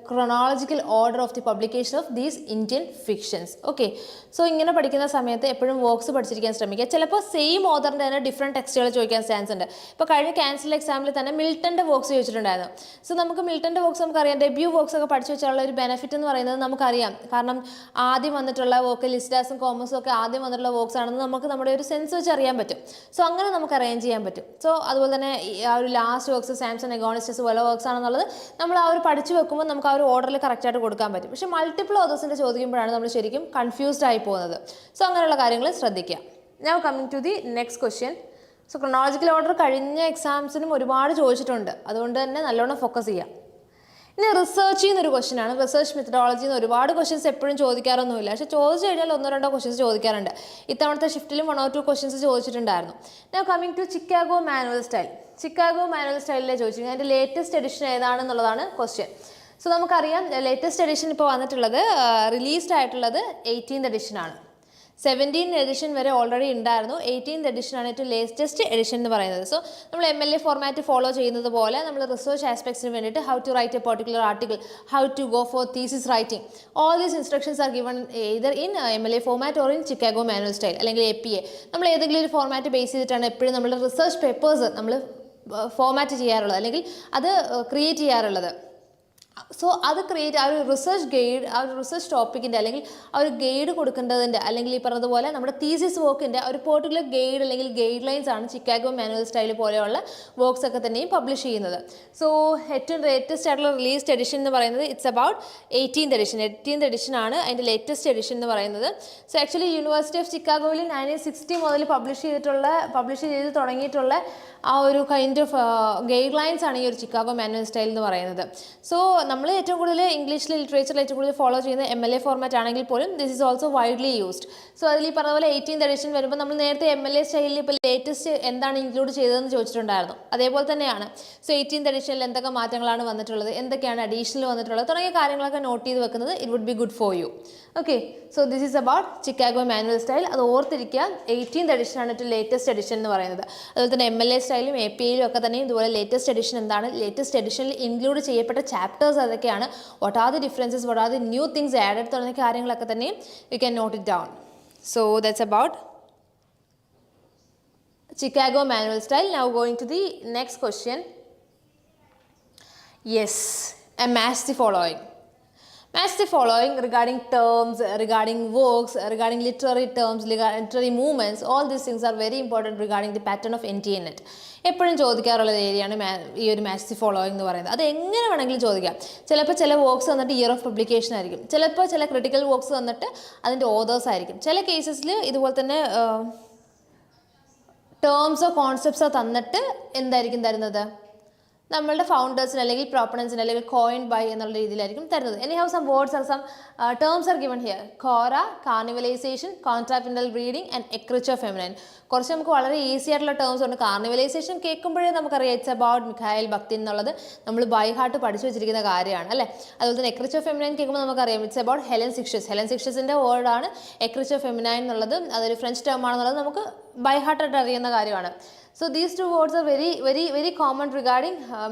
chronological order of the publication of these Indian fictions. Okay, so ഇങ്ങനെ പഠിക്കുന്ന സമയത്ത് എപ്പോഴും works പഠിച്ചിരിക്കാൻ ശ്രമിക്കുക. ചിലപ്പോൾ same ഓതറിൻ്റെ തന്നെ different ടെക്സ്റ്റുകൾ ചോദിക്കാൻ chance ഉണ്ട്. ഇപ്പോൾ കഴിഞ്ഞ ക്യാൻസൽ എക്സാമിൽ തന്നെ മിൽട്ടൻ്റെ വർക്ക്സ് ചോദിച്ചിട്ടുണ്ടായിരുന്നു. സോ നമുക്ക് മിൽട്ടൻ്റെ വർക്ക്സ് നമുക്കറിയാം, ഡെബ്യൂ വർക്ക്സ് ഒക്കെ പഠിച്ചു വെച്ചാലുള്ള ഒരു ബെനിഫിറ്റ് എന്ന് പറയുന്നത് നമുക്കറിയാം. കാരണം ആദ്യം വന്നിട്ടുള്ള വർക്ക്, ലിസ്റ്റാസും കോമേഴ്സും ഒക്കെ ആദ്യം വന്നിട്ടുള്ള വർക്ക്സ് ആണെന്ന് നമുക്ക് നമ്മുടെ ഒരു സെൻസ് വെച്ച് അറിയാൻ പറ്റും. സോ അങ്ങനെ നമുക്ക് അറേഞ്ച് ചെയ്യാൻ പറ്റും. സോ അതുപോലെ തന്നെ ആ ഒരു ലാസ്റ്റ് വർക്ക്സ് സാംസൺ എഗോണിസ്റ്റസ് പോലെ വർക്ക്സ് ആണെന്നുള്ളത് നമ്മൾ ആ ഒരു പഠിച്ചു വെക്കുമ്പോൾ നമുക്ക് ആ ഒരു ഓർഡറിൽ കറക്റ്റായിട്ട് കൊടുക്കാൻ പറ്റും. പക്ഷേ മൾട്ടിപ്പിൾ ഓതേഴ്സിൻ്റെ ചോദിക്കുമ്പോഴാണ് നമ്മൾ ശരിക്കും കൺഫ്യൂസ്ഡ് ആയി പോകുന്നത്. സോ അങ്ങനെയുള്ള കാര്യങ്ങൾ ശ്രദ്ധിക്കുക. Now coming to the next question. So chronological order കഴിഞ്ഞ എക്സാംസിനും ഒരുപാട് ചോദിച്ചിട്ടുണ്ട്, അതുകൊണ്ട് തന്നെ നല്ലോണം ഫോക്കസ് ചെയ്യാം. ഇനി റിസർച്ച് ചെയ്യുന്നൊരു ക്വസ്റ്റ്യൻ ആണ്. റിസർച്ച് മെത്തഡോളജിയിൽ നിന്ന് ഒരുപാട് ക്വസ്റ്റ്യൻസ് എപ്പോഴും ചോദിക്കാറൊന്നുമില്ല, പക്ഷേ ചോദിച്ചു കഴിഞ്ഞാൽ 1-2 ക്വസ്റ്റ്യൻസ് ചോദിക്കാറുണ്ട്. ഇത്തവണത്തെ ഷിഫ്റ്റിലും 1 or 2 ക്വസ്റ്റ്യൻസ് ചോദിച്ചിട്ടുണ്ടായിരുന്നു. Now coming to Chicago manual style. Chicago manual സ്റ്റൈലിലെ ചോദിച്ചു, അതിൻ്റെ ലേറ്റസ്റ്റ് എഡിഷൻ ഏതാണെന്നുള്ളതാണ് ക്വസ്റ്റ്യൻ. സോ നമുക്കറിയാം ലേറ്റസ്റ്റ് എഡിഷൻ ഇപ്പോൾ വന്നിട്ടുള്ളത് റിലീസ്ഡ് ആയിട്ടുള്ളത് 18th എഡിഷനാണ്. 17th എഡിഷൻ വരെ ഓൾറെഡി ഉണ്ടായിരുന്നു. 18th എഡിഷനാണ് ഏറ്റവും ലേറ്റസ്റ്റ് എഡിഷൻ എന്ന് പറയുന്നത്. സോ നമ്മൾ MLA ഫോർമാറ്റ് ഫോളോ ചെയ്യുന്നത് പോലെ നമ്മൾ റിസർച്ച് ആസ്പെക്ട്സിന് വേണ്ടിയിട്ട് how to write a particular article, how to go for thesis writing, all these instructions are given either in MLA format or in Chicago manual style അല്ലെങ്കിൽ APA. നമ്മൾ ഏതെങ്കിലും ഒരു format base ചെയ്തിട്ടാണ് എപ്പോഴും നമ്മൾ റിസർച്ച് പേപ്പേഴ്സ് നമ്മൾ format ചെയ്യാറുള്ളത് അല്ലെങ്കിൽ അത് ക്രിയേറ്റ് ചെയ്യാറുള്ളത്. സോ അത് ക്രിയേറ്റ് ആ ഒരു റിസർച്ച് ഗൈഡ്, ആ ഒരു റിസർച്ച് ടോപ്പിക്കിൻ്റെ അല്ലെങ്കിൽ ആ ഒരു ഗൈഡ് കൊടുക്കേണ്ടതിൻ്റെ അല്ലെങ്കിൽ ഈ പറഞ്ഞതുപോലെ നമ്മുടെ തീസിസ് വർക്കിൻ്റെ ഒരു പെർട്ടിക്കുലർ ഗൈഡ് അല്ലെങ്കിൽ ഗൈഡ് ലൈൻസ് ആണ് ചിക്കാഗോ മാനുവൽ സ്റ്റൈൽ പോലെയുള്ള വർക്ക്സ് ഒക്കെ തന്നെയും പബ്ലിഷ് ചെയ്യുന്നത്. സോ ഏറ്റവും ലേറ്റസ്റ്റ് ആയിട്ടുള്ള റിലീസ്ഡ് എഡിഷൻ എന്ന് പറയുന്നത് it's about 18th edition. 18th എഡിഷനാണ് അതിൻ്റെ ലേറ്റസ്റ്റ് എഡിഷൻ എന്ന് പറയുന്നത്. സോ ആക്ച്വലി യൂണിവേഴ്സിറ്റി ഓഫ് ചിക്കാഗോയിൽ 1960 മുതൽ പബ്ലിഷ് ചെയ്ത് തുടങ്ങിയിട്ടുള്ള ആ ഒരു കൈൻഡ് ഓഫ് ഗൈഡ് ലൈൻസ് ആണ് ഈ ഒരു ചിക്കാഗോ മാനുവൽ സ്റ്റൈൽ എന്ന് പറയുന്നത്. സോ നമ്മൾ ഏറ്റവും കൂടുതൽ ഇംഗ്ലീഷിൽ ലിറ്ററേച്ചറിൽ ഏറ്റവും കൂടുതൽ ഫോളോ ചെയ്യുന്ന MLA ഫോർമാറ്റ് ആണെങ്കിൽ പോലും this is also widely used. So അതിൽ ഈ പറഞ്ഞ പോലെ 18th എഡിഷൻ വരുമ്പോൾ നമ്മൾ നേരത്തെ MLA സ്റ്റൈലിൽ ഇപ്പോൾ ലേറ്റസ്റ്റ് എന്താണ് ഇൻക്ലൂഡ് ചെയ്തതെന്ന് ചോദിച്ചിട്ടുണ്ടായിരുന്നു. അതേപോലെ തന്നെയാണ്. സോ 18th എഡിഷനിൽ എന്തൊക്കെ മാറ്റങ്ങളാണ് വന്നിട്ടുള്ളത്, എന്തൊക്കെയാണ് അഡീഷണൽ വന്നിട്ടുള്ളത് തുടങ്ങിയ കാര്യങ്ങളൊക്കെ നോട്ട് ചെയ്ത് വെക്കുന്നത് it would be good for you. Okay, so this is about Chicago manual style. അത് ഓർത്തിരിക്കുക. 18th എഡിഷനാണ് ഏറ്റവും ലേറ്റസ്റ്റ് എഡിഷൻ എന്ന് പറയുന്നത്. അതുപോലെ തന്നെ MLA സ്റ്റൈലും APAയിലും ഒക്കെ തന്നെ ഇതുപോലെ ലേറ്റസ്റ്റ് എഡിഷൻ എന്താണ്, ലേറ്റസ്റ്റ് എഡിഷനിൽ ഇൻക്ലൂഡ് ചെയ്യപ്പെട്ട ചാപ്റ്റേഴ്സ് അതൊക്കെയാണ്, what are the differences, what are the new things added തുടങ്ങിയ കാര്യങ്ങളൊക്കെ തന്നെ you can note it down. So that's about Chicago manual style. Now going to the next question. Yes, match the following. Match the following regarding terms, regarding works, regarding literary terms, literary movements. All these things are very important regarding the pattern of NTNet. എപ്പോഴും ചോദിക്കാറുള്ള ഏരിയയാണ് ഈ ഒരു match the following എന്ന് പറയുന്നത്. അത് എങ്ങനെ വേണമെങ്കിലും ചോദിക്കാം. ചിലപ്പോൾ ചില വർക്ക്സ് വന്നിട്ട് ഇയർ ഓഫ് പബ്ലിക്കേഷൻ ആയിരിക്കും, ചിലപ്പോൾ ചില ക്രിട്ടിക്കൽ വർക്ക്സ് വന്നിട്ട് അതിൻ്റെ ഓതേഴ്സ് ആയിരിക്കും. ചില കേസസിൽ ഇതുപോലെ തന്നെ ടേംസോ കോൺസെപ്റ്റ്സോ തന്നിട്ട് എന്തായിരിക്കും തരുന്നത്, നമ്മളുടെ ഫൗണ്ടേഴ്സിന് അല്ലെങ്കിൽ പ്രോപ്പണൻസിന് അല്ലെങ്കിൽ കോയിൻഡ് ബൈ എന്നുള്ള രീതിയിലായിരിക്കും തരുന്നത്. Anyhow some words are some terms are given here. Chora, carnivalization, contrapuntal reading and ecriture feminine. കുറച്ച് നമുക്ക് വളരെ ഈസി ആയിട്ടുള്ള ടേംസ് ഉണ്ട്. കാർണിവലൈസേഷൻ കേൾക്കുമ്പോഴേ നമുക്കറിയാം ഇറ്റ്സ് അബൌട്ട് മിഖായൽ ബക്തിൻ എന്നുള്ളത് നമ്മൾ ബൈ ഹാർട്ട് പഠിച്ചു വെച്ചിരിക്കുന്ന കാര്യമാണ് അല്ലേ. അതുപോലെ തന്നെ എക്രിച്ചർ ഫെമിനൈൻ കേൾക്കുമ്പോൾ നമുക്കറിയാം it's about Helen Cixous. Helen സിക്ഷ്യസിൻ്റെ വേർഡാണ് എക്രിച്ചർ ഫെമിനൈൻ എന്നുള്ളത്. അതൊരു ഫ്രഞ്ച് ടേം ആണെന്നുള്ളത് നമുക്ക് ബൈ ഹാർട്ടായിട്ട് അറിയുന്ന കാര്യമാണ്. So these two words are very common regarding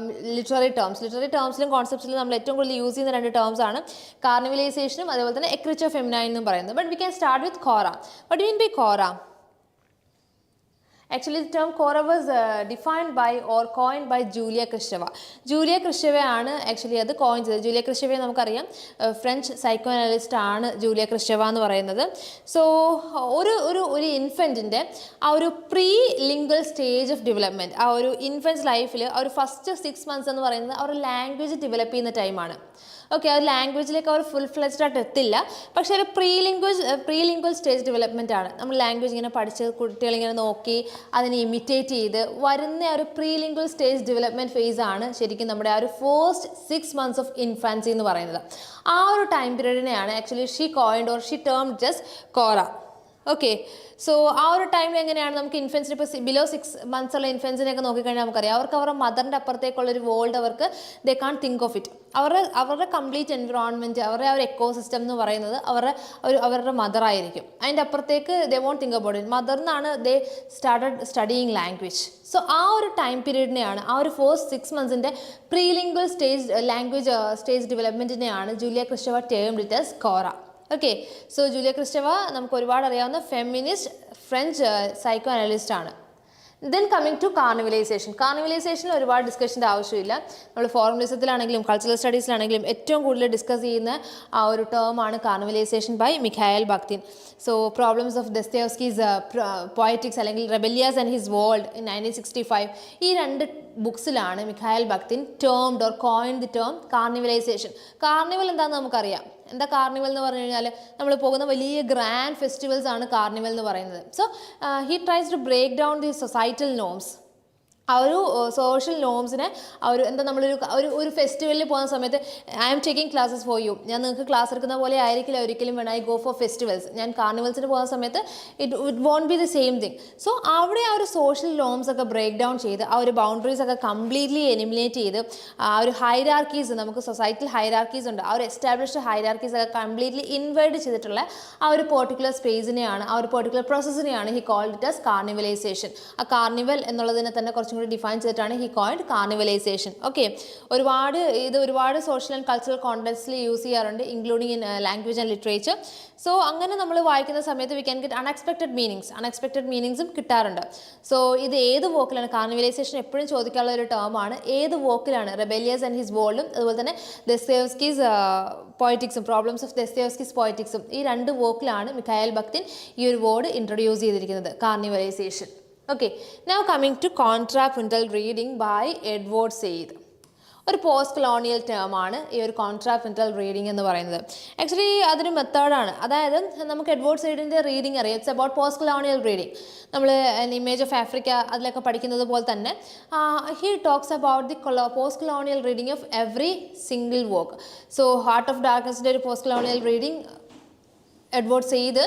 literary terms. Literary termsലും കോൺസെപ്റ്റ്സിലും നമ്മൾ ഏറ്റവും കൂടുതൽ യൂസ് ചെയ്യുന്ന രണ്ട് ടേംസ് ആണ് കാർണിവലൈസേഷനും അതേപോലെ തന്നെ എക്രിച്ചർ ഫെമിനൈൻ എന്നും പറയുന്നത്. But we can start with chora. What do you mean by chora? Actually, the term Cora was defined by or coined by Julia Kristeva. Julia Kristeva ആണ് ആക്ച്വലി അത് കോയിൻ ചെയ്തത്. ജൂലിയ ക്രിസ്റ്റവയെ നമുക്കറിയാം French psychoanalyst ആണ് Julia ക്രിസ്റ്റവ എന്ന് പറയുന്നത്. So ഒരു ഇൻഫൻറ്റിൻ്റെ ആ ഒരു pre lingual stage of development, ആ ഒരു ഇൻഫൻസ് ലൈഫിൽ ആ ഒരു ഫസ്റ്റ് 6 months എന്ന് പറയുന്നത് ആ ഒരു ലാംഗ്വേജ് ഡെവലപ്പ് ചെയ്യുന്ന ടൈമാണ്. ഓക്കെ, ആ ഒരു ലാംഗ്വേജിലേക്ക് അവർ ഫുൾ ഫ്ലെജ്ഡ് ആയിട്ട് എത്തില്ല, പക്ഷേ ഒരു പ്രീ ലിംഗ്വൽ സ്റ്റേജ് ഡെവലപ്മെൻറ്റ് ആണ്. നമ്മൾ ലാംഗ്വേജ് ഇങ്ങനെ പഠിച്ച് കുട്ടികളിങ്ങനെ നോക്കി അതിനെ ഇമിറ്റേറ്റ് ചെയ്ത് വരുന്ന ആ ഒരു pre lingual stage development phase ആണ് ശരിക്കും നമ്മുടെ ആ ഒരു ഫസ്റ്റ് 6 months ഓഫ് ഇൻഫാൻസി എന്ന് പറയുന്നത്. ആ ഒരു ടൈം പീരീഡിനെയാണ് actually she coined or she termed just chora. Okay, so ആ ഒരു ടൈമിൽ എങ്ങനെയാണ് നമുക്ക് ഇൻഫൻസിന് ഇപ്പോൾ ബിലോ 6 months ഉള്ള ഇൻഫൻസിനെയൊക്കെ നോക്കിക്കഴിഞ്ഞാൽ നമുക്കറിയാം അവർക്ക് അവരുടെ മദറിൻ്റെ അപ്പുറത്തേക്കുള്ളൊരു വേൾഡ് അവർക്ക് ദേ കാൺ തിങ്ക് ഓഫ് ഇറ്റ്. അവരുടെ കംപ്ലീറ്റ് എൻവിറോൺമെൻറ്റ്, അവരുടെ ആ ഒരു എക്കോ സിസ്റ്റം എന്ന് പറയുന്നത് അവരുടെ മദറായിരിക്കും. അതിൻ്റെ അപ്പുറത്തേക്ക് they won't think about it. മദറിനാണ് they started studying language. So ആ ഒരു ടൈം പീരീഡിനെയാണ്, ആ ഒരു first 6 months prelingual language stage ഡെവലപ്മെൻറ്റിനെയാണ് Julia Kristeva termed it as chora. Okay, so Julia Kristeva നമുക്ക് ഒരുപാട് അറിയാവുന്ന ഫെമിനിസ്റ്റ് ഫ്രഞ്ച് സൈക്കോ അനലിസ്റ്റ് ആണ്. Then coming to carnivalization. കാർണിവലൈസേഷനിൽ ഒരുപാട് ഡിസ്കഷൻ്റെ ആവശ്യമില്ല. നമ്മൾ ഫോർമലിസത്തിലാണെങ്കിലും കൾച്ചറൽ സ്റ്റഡീസിലാണെങ്കിലും ഏറ്റവും കൂടുതൽ ഡിസ്കസ് ചെയ്യുന്ന ആ ഒരു ടേമാണ് carnivalization by Mikhail Bakhtin. So problems of Dostoevsky's poetics അല്ലെങ്കിൽ Rabelais and his world in 1965 ഈ രണ്ട് ബുക്സിലാണ് Mikhail Bakhtin termed or coined the term carnivalization. Carnival എന്താണെന്ന് നമുക്കറിയാം. എന്താ കാർണിവൽ എന്ന് പറഞ്ഞു കഴിഞ്ഞാൽ നമ്മൾ പോകുന്ന വലിയ ഗ്രാൻഡ് ഫെസ്റ്റിവൽസ് ആണ് കാർണിവൽ എന്ന് പറയുന്നത്. So he tries to break down the societal norms. ആ ഒരു സോഷ്യൽ നോംസിനെ ആ ഒരു എന്താ നമ്മളൊരു ഫെസ്റ്റിവലിൽ പോകുന്ന സമയത്ത് I am taking classes for you, ഞാൻ നിങ്ങൾക്ക് ക്ലാസ് എടുക്കുന്ന പോലെ ആയിരിക്കില്ല ഒരിക്കലും when I go for festivals. ഞാൻ കാർണിവൽസിന് പോകുന്ന സമയത്ത് it won't be the same thing. So അവിടെ ആ ഒരു സോഷ്യൽ നോംസ് ഒക്കെ ബ്രേക്ക് ഡൗൺ ചെയ്ത് ആ ഒരു ബൗണ്ടറീസ് ഒക്കെ കംപ്ലീറ്റ്ലി എലിമിനേറ്റ് ചെയ്ത് ആ ഒരു ഹൈറാർക്കീസ്, നമുക്ക് സൊസൈറ്റിയിൽ ഹൈറാർക്കീസ് ഉണ്ട്, ആ ഒരു എസ്റ്റാബ്ലിഷ്ഡ് ഹൈറാർക്കീസ് ഒക്കെ കംപ്ലീറ്റ്ലി ഇൻവേർഡ് ചെയ്തിട്ടുള്ള ആ ഒരു പെർട്ടിക്കുലർ സ്പേസിനെയാണ്, ആ ഒരു പെർട്ടിക്കുലർ പ്രോസസ്സിനെയാണ് he called it as carnivalization. ആ കാർണിവൽ എന്നുള്ളതിനെ തന്നെ കുറച്ചും കൂടി ഡിഫൈൻ ചെയ്തിട്ടാണ് ഹി കോയിൻഡ് കാർണിവലൈസേഷൻ. ഓക്കെ, ഒരുപാട് സോഷ്യൽ ആൻഡ് കൾച്ചറൽ കോണ്ടെക്സ്റ്റിൽ യൂസ് ചെയ്യാറുണ്ട്, including in language and literature. So അങ്ങനെ നമ്മൾ വായിക്കുന്ന സമയത്ത് വി ക്യാൻ ഗെറ്റ് അൺഎക്സ്പെക്റ്റഡ് മീനിങ്സും കിട്ടാറുണ്ട്. സോ ഇത് ഏത് വോക്കിലാണ്? കാർണിവലൈസേഷൻ എപ്പോഴും ചോദിക്കാനുള്ള ഒരു ടേമാണ്. ഏത് വോക്കിലാണ്? റെബല്ലിയസ് ആൻഡ് ഹിസ് വേൾഡും അതുപോലെ തന്നെ ദസ്തയേവ്സ്കീസ് പോയറ്റിക്സും, പ്രോബ്ലംസ് ഓഫ് ദസ്തയേവ്സ്കീസ് പോയറ്റിക്സും, ഈ രണ്ട് വോക്കിലാണ് മിഖായൽ ബക്തിൻ ഈ ഒരു വേർഡ് ഇൻട്രൊഡ്യൂസ് ചെയ്തിരിക്കുന്നത്, കാർണിവലൈസേഷൻ. Okay, now coming to contrapuntal reading by Edward Said. ഒരു പോസ്റ്റ് കൊളോണിയൽ ടേമാണ് ഈ ഒരു കോൺട്രാപുണ്ടൽ റീഡിംഗ് എന്ന് പറയുന്നത്. ആക്ച്വലി അതൊരു മെത്തേഡാണ്. അതായത് നമുക്ക് എഡ്വേർഡ് സൈഡിൻ്റെ റീഡിംഗ് അറിയാം. It's about post colonial reading. നമ്മൾ ഇമേജ് ഓഫ് ആഫ്രിക്ക അതിലൊക്കെ പഠിക്കുന്നത് പോലെ തന്നെ he talks about the post colonial reading of every single work. So heart of ഡാർക്ക്നെസ്സിൻ്റെ ഒരു post colonial reading Edward Said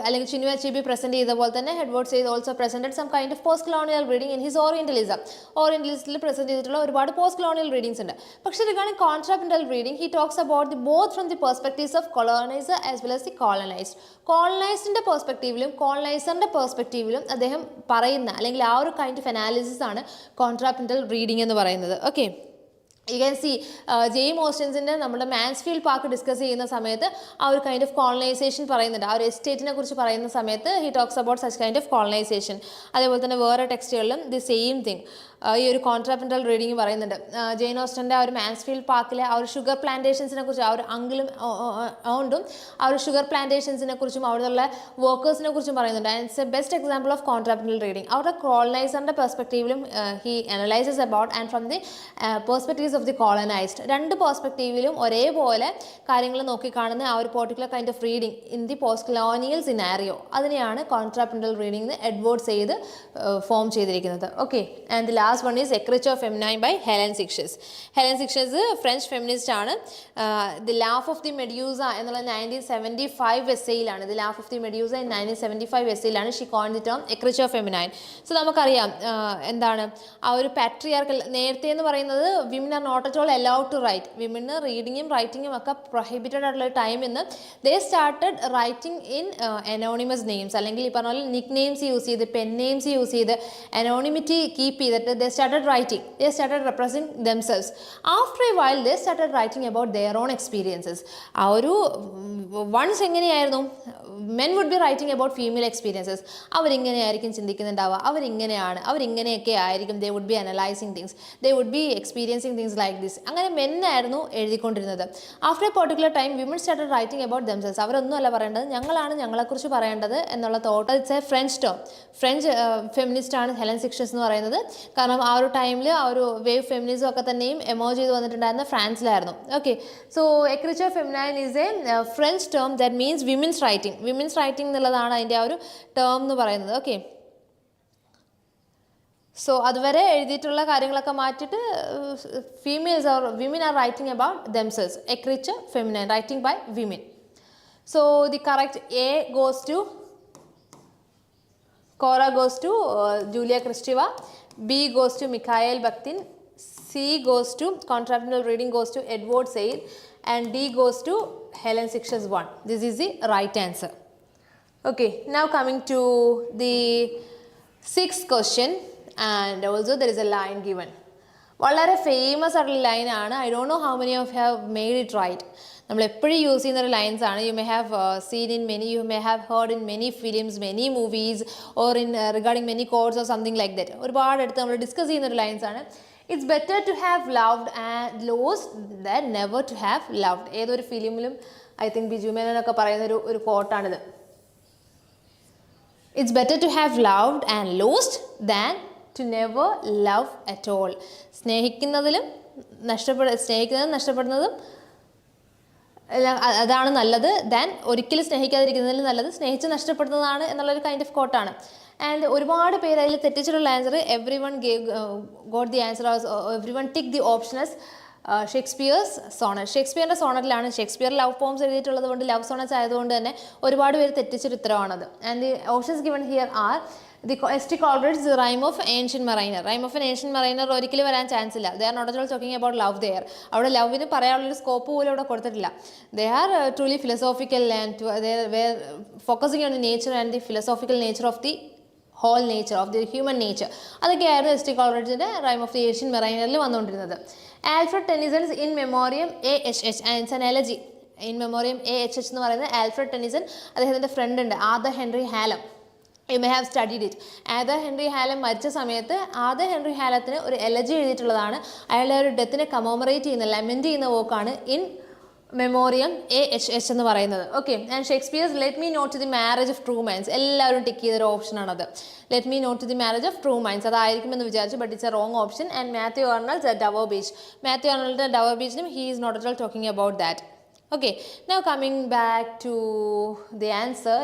അല്ലെങ്കിൽ ചിന്നു അച്ചീബി പ്രസൻറ്റ് ചെയ്ത പോലെ തന്നെ Edward Said also presented some kind of post colonial reading in his ഓറിയന്റലിസത്തിൽ present ചെയ്തിട്ടുള്ള ഒരുപാട് post colonial readings ഉണ്ട്. പക്ഷേ regarding contrapuntal reading he talks about the both from the perspectives of coloniser as well as the colonised. കോളനൈസ്ഡിൻ്റെ പെർസ്പെക്റ്റീവിലും കോളനൈസറിൻ്റെ പെർസ്പെക്റ്റീവിലും അദ്ദേഹം പറയുന്ന അല്ലെങ്കിൽ ആ ഒരു കൈൻഡ് ഓഫ് അനാലിസിസ് ആണ് കോൺട്രാപുണ്ടൽ റീഡിംഗ് എന്ന് പറയുന്നത്. Okay, You can see J.M. Austen's നമ്മുടെ മാൻസ്ഫീൽഡ് പാർക്ക് ഡിസ്കസ് ചെയ്യുന്ന സമയത്ത് ആ ഒരു കൈൻഡ് ഓഫ് കോളനൈസേഷൻ പറയുന്നുണ്ട്. ആ ഒരു എസ്റ്റേറ്റിനെ കുറിച്ച് പറയുന്ന സമയത്ത് he talks about such kind of colonisation. അതേപോലെ തന്നെ വേറെ ടെക്സ്റ്റുകളിലും ദി സെയിം തിങ് ഈ ഒരു കോൺട്രാപെൻട്രൽ റീഡിങ് പറയുന്നുണ്ട്. ജെയിൻ ഓസ്റ്റൻ്റെ ആ ഒരു മാൻസ്ഫീൽഡ് പാർക്കിലെ ആ ഒരു ഷുഗർ പ്ലാന്റേഷൻസിനെ കുറിച്ച് ആ ഒരു അങ്കിളും ഓണ്ടും ആ ഒരു ഷുഗർ പ്ലാന്റേഷൻസിനെ കുറിച്ചും അവിടെയുള്ള വർക്കേഴ്സിനെ കുറിച്ചും പറയുന്നുണ്ട്. And it's a best example of contrapuntal reading. അവരുടെ കോളനൈസറിൻ്റെ പെർസ്പെക്റ്റീവിലും he analyses about and from the perspectives of the colonised. രണ്ട് പെർസ്പെക്റ്റീവിലും ഒരേപോലെ കാര്യങ്ങൾ നോക്കിക്കാണുന്ന ആ ഒരു particular kind of reading in the post colonial scenario, അതിനെയാണ് കോൺട്രാപെൻട്രൽ റീഡിംഗ് എഡ്വേർഡ് ചെയ്ത് ഫോം ചെയ്തിരിക്കുന്നത്. ഓക്കെ, ആൻഡ് ദി last one is A Creature Feminine by Helen Sixtus. Helen Sixtus French feminist ആണ്. The laugh of the Medusa എന്നുള്ള 1975 എസ്സേയിലാണ്. The laugh of the Medusa 1975 എസ്സേയിലാണ് she coined the term ecriture feminine. So നമുക്കറിയാം എന്താണ് ആ ഒരു patriarchal. നേരത്തെ എന്ന് പറയുന്നത് women are not at all allowed to write. വിമന് റീഡിങ്ങും റൈറ്റിങ്ങും ഒക്കെ പ്രൊഹിബിറ്റഡ് ആയിട്ടുള്ള ടൈമിൽ നിന്ന് they started writing in anonymous names, അല്ലെങ്കിൽ ഈ പറഞ്ഞ പോലെ നിക് നെയിംസ് യൂസ് ചെയ്ത് പെൻ നെയിംസ് യൂസ് ചെയ്ത് അനോണിമിറ്റി കീപ്പ് ചെയ്തിട്ട് they started writing, they started representing themselves. After a while they started writing about their own experiences. ആ ഒരു once എങ്ങനെയായിരുന്നു, men would be writing about female experiences. അവരിങ്ങനെയായിരിക്കും ചിന്തിക്കുന്നുണ്ടാവുക, അവരിങ്ങനെയാണ്, അവരിങ്ങനെയൊക്കെ ആയിരിക്കും. they would be analyzing things, they would be experiencing things like this. അങ്ങനെ men ആയിരുന്നു എഴുതിക്കൊണ്ടിരുന്നത്. After a particular time women started writing about themselves. അവരൊന്നുമല്ല പറയേണ്ടത്, ഞങ്ങളാണ് ഞങ്ങളെക്കുറിച്ച് പറയേണ്ടത് എന്നുള്ള thought. It's a French term. French feminist ആണ് ഹെലൻ സിക്സ്റ്റസ് എന്ന് പറയുന്നത്. കാരണം ആ ഒരു ടൈമിൽ ആ ഒരു വേവ് ഫെമിനിസം ഒക്കെ തന്നെയും എമോജ് ചെയ്ത് വന്നിട്ടുണ്ടായിരുന്ന ഫ്രാൻസിലായിരുന്നു. Okay, so ecriture feminine is a French term that means women's writing. Women's writing എന്നുള്ളതാണ് അതിൻ്റെ ആ ഒരു ടേം എന്ന് പറയുന്നത്. ഓക്കെ, സോ അതുവരെ എഴുതിയിട്ടുള്ള കാര്യങ്ങളൊക്കെ മാറ്റിയിട്ട് females or women are writing about themselves. Ecriture feminine writing by women. So the correct A goes to Cora, goes to Julia Kristeva. B goes to Mikhail Bakhtin. C goes to contrapuntal reading goes to Edward Said, and D goes to Helen Sixtus 1. This is the right answer. Okay, now coming to the sixth question, and also there is a line given. വളരെ famous ആയിട്ടുള്ള ലൈനാണ്. I don't know how many of have made it right. നമ്മൾ എപ്പോഴും use ചെയ്യുന്ന ഒരു lines ആണ്. You may have seen in many, you may have heard in many films, many movies, or in regarding many quotes or something like that. ഒരുപാട് അടുത്ത് നമ്മൾ discuss ചെയ്യുന്ന ഒരു ലൈൻസ് ആണ്. It's better to have loved and lost than never to have loved. ഏതൊരു ഫിലിമിലും I think Biju മേനോനൊക്കെ പറയുന്ന ഒരു കോട്ടാണിത്. It's better to have loved and lost than to never love at all. സ്നേഹിക്കുന്നതും നഷ്ടപ്പെടുന്നതും അതാണ് നല്ലത്. ദാൻ ഒരിക്കലും സ്നേഹിക്കാതിരിക്കുന്നതിലും നല്ലത് സ്നേഹിച്ച് നഷ്ടപ്പെടുന്നതാണ് എന്നുള്ളൊരു കൈൻഡ് ഓഫ് കോട്ടാണ്. ആൻഡ് ഒരുപാട് പേര് അതിൽ തെറ്റിച്ചിട്ടുള്ള answer everyone got the answer, everyone tick the options Shakespeare's sonnet. ഷേക്സ്പിയറിൻ്റെ സോണറ്റിലാണ്. ഷേക്സ്പിയർ ലവ് പോംസ് എഴുതിയിട്ടുള്ളത് കൊണ്ട് ലവ് സോണറ്റ്സ് ആയതുകൊണ്ട് തന്നെ ഒരുപാട് പേര് തെറ്റിച്ചൊരു ഉത്തരവാണത്. And the options given here are the S.T. Coleridge's rime of ancient mariner. Rime of an ancient mariner ഒരിക്കലും വരാൻ ചാൻസ് ഇല്ല. They are not at all talking about love there. അവിടെ ലവിന് പറയാനുള്ളൊരു സ്കോപ്പ് പോലും അവിടെ കൊടുത്തിട്ടില്ല. They are truly philosophical and they were focusing on the nature and the philosophical nature of the whole nature of the human nature. അതൊക്കെയായിരുന്നു S.T. Coleridge's rime of the ancient മറൈനറിൽ വന്നുകൊണ്ടിരുന്നത്. Alfred Tennyson's in memoriam AHH, it's an elegy. In memoriam AHH എന്ന് പറയുന്നത് Alfred Tennyson, അദ്ദേഹത്തിൻ്റെ friend ഉണ്ട് Arthur Henry Hallam. You may have studied it. Arthur Henry Hallam മരിച്ച സമയത്ത് other Henry ഹാലത്തിന് ഒരു elegy എഴുതിയിട്ടുള്ളതാണ്. അയാളുടെ ഒരു ഡെത്തിനെ കമോമറേറ്റ് ചെയ്യുന്ന, ലെമെൻറ്റ് ചെയ്യുന്ന വോക്കാണ് ഇൻ മെമ്മോറിയം AHH എന്ന് പറയുന്നത്. Okay, and Shakespeare's let me not to the marriage of true minds. എല്ലാവരും ടിക്ക് ചെയ്തൊരു ഓപ്ഷനാണത്. Let me not to the marriage of true minds അതായിരിക്കുമെന്ന് വിചാരിച്ചു, but it's a wrong option. And Matthew Arnold Dover beach. Matthew ആർണോൾഡിൻ്റെ Dover ബീച്ചിനും he is not at all talking about that. Okay, now coming back to the answer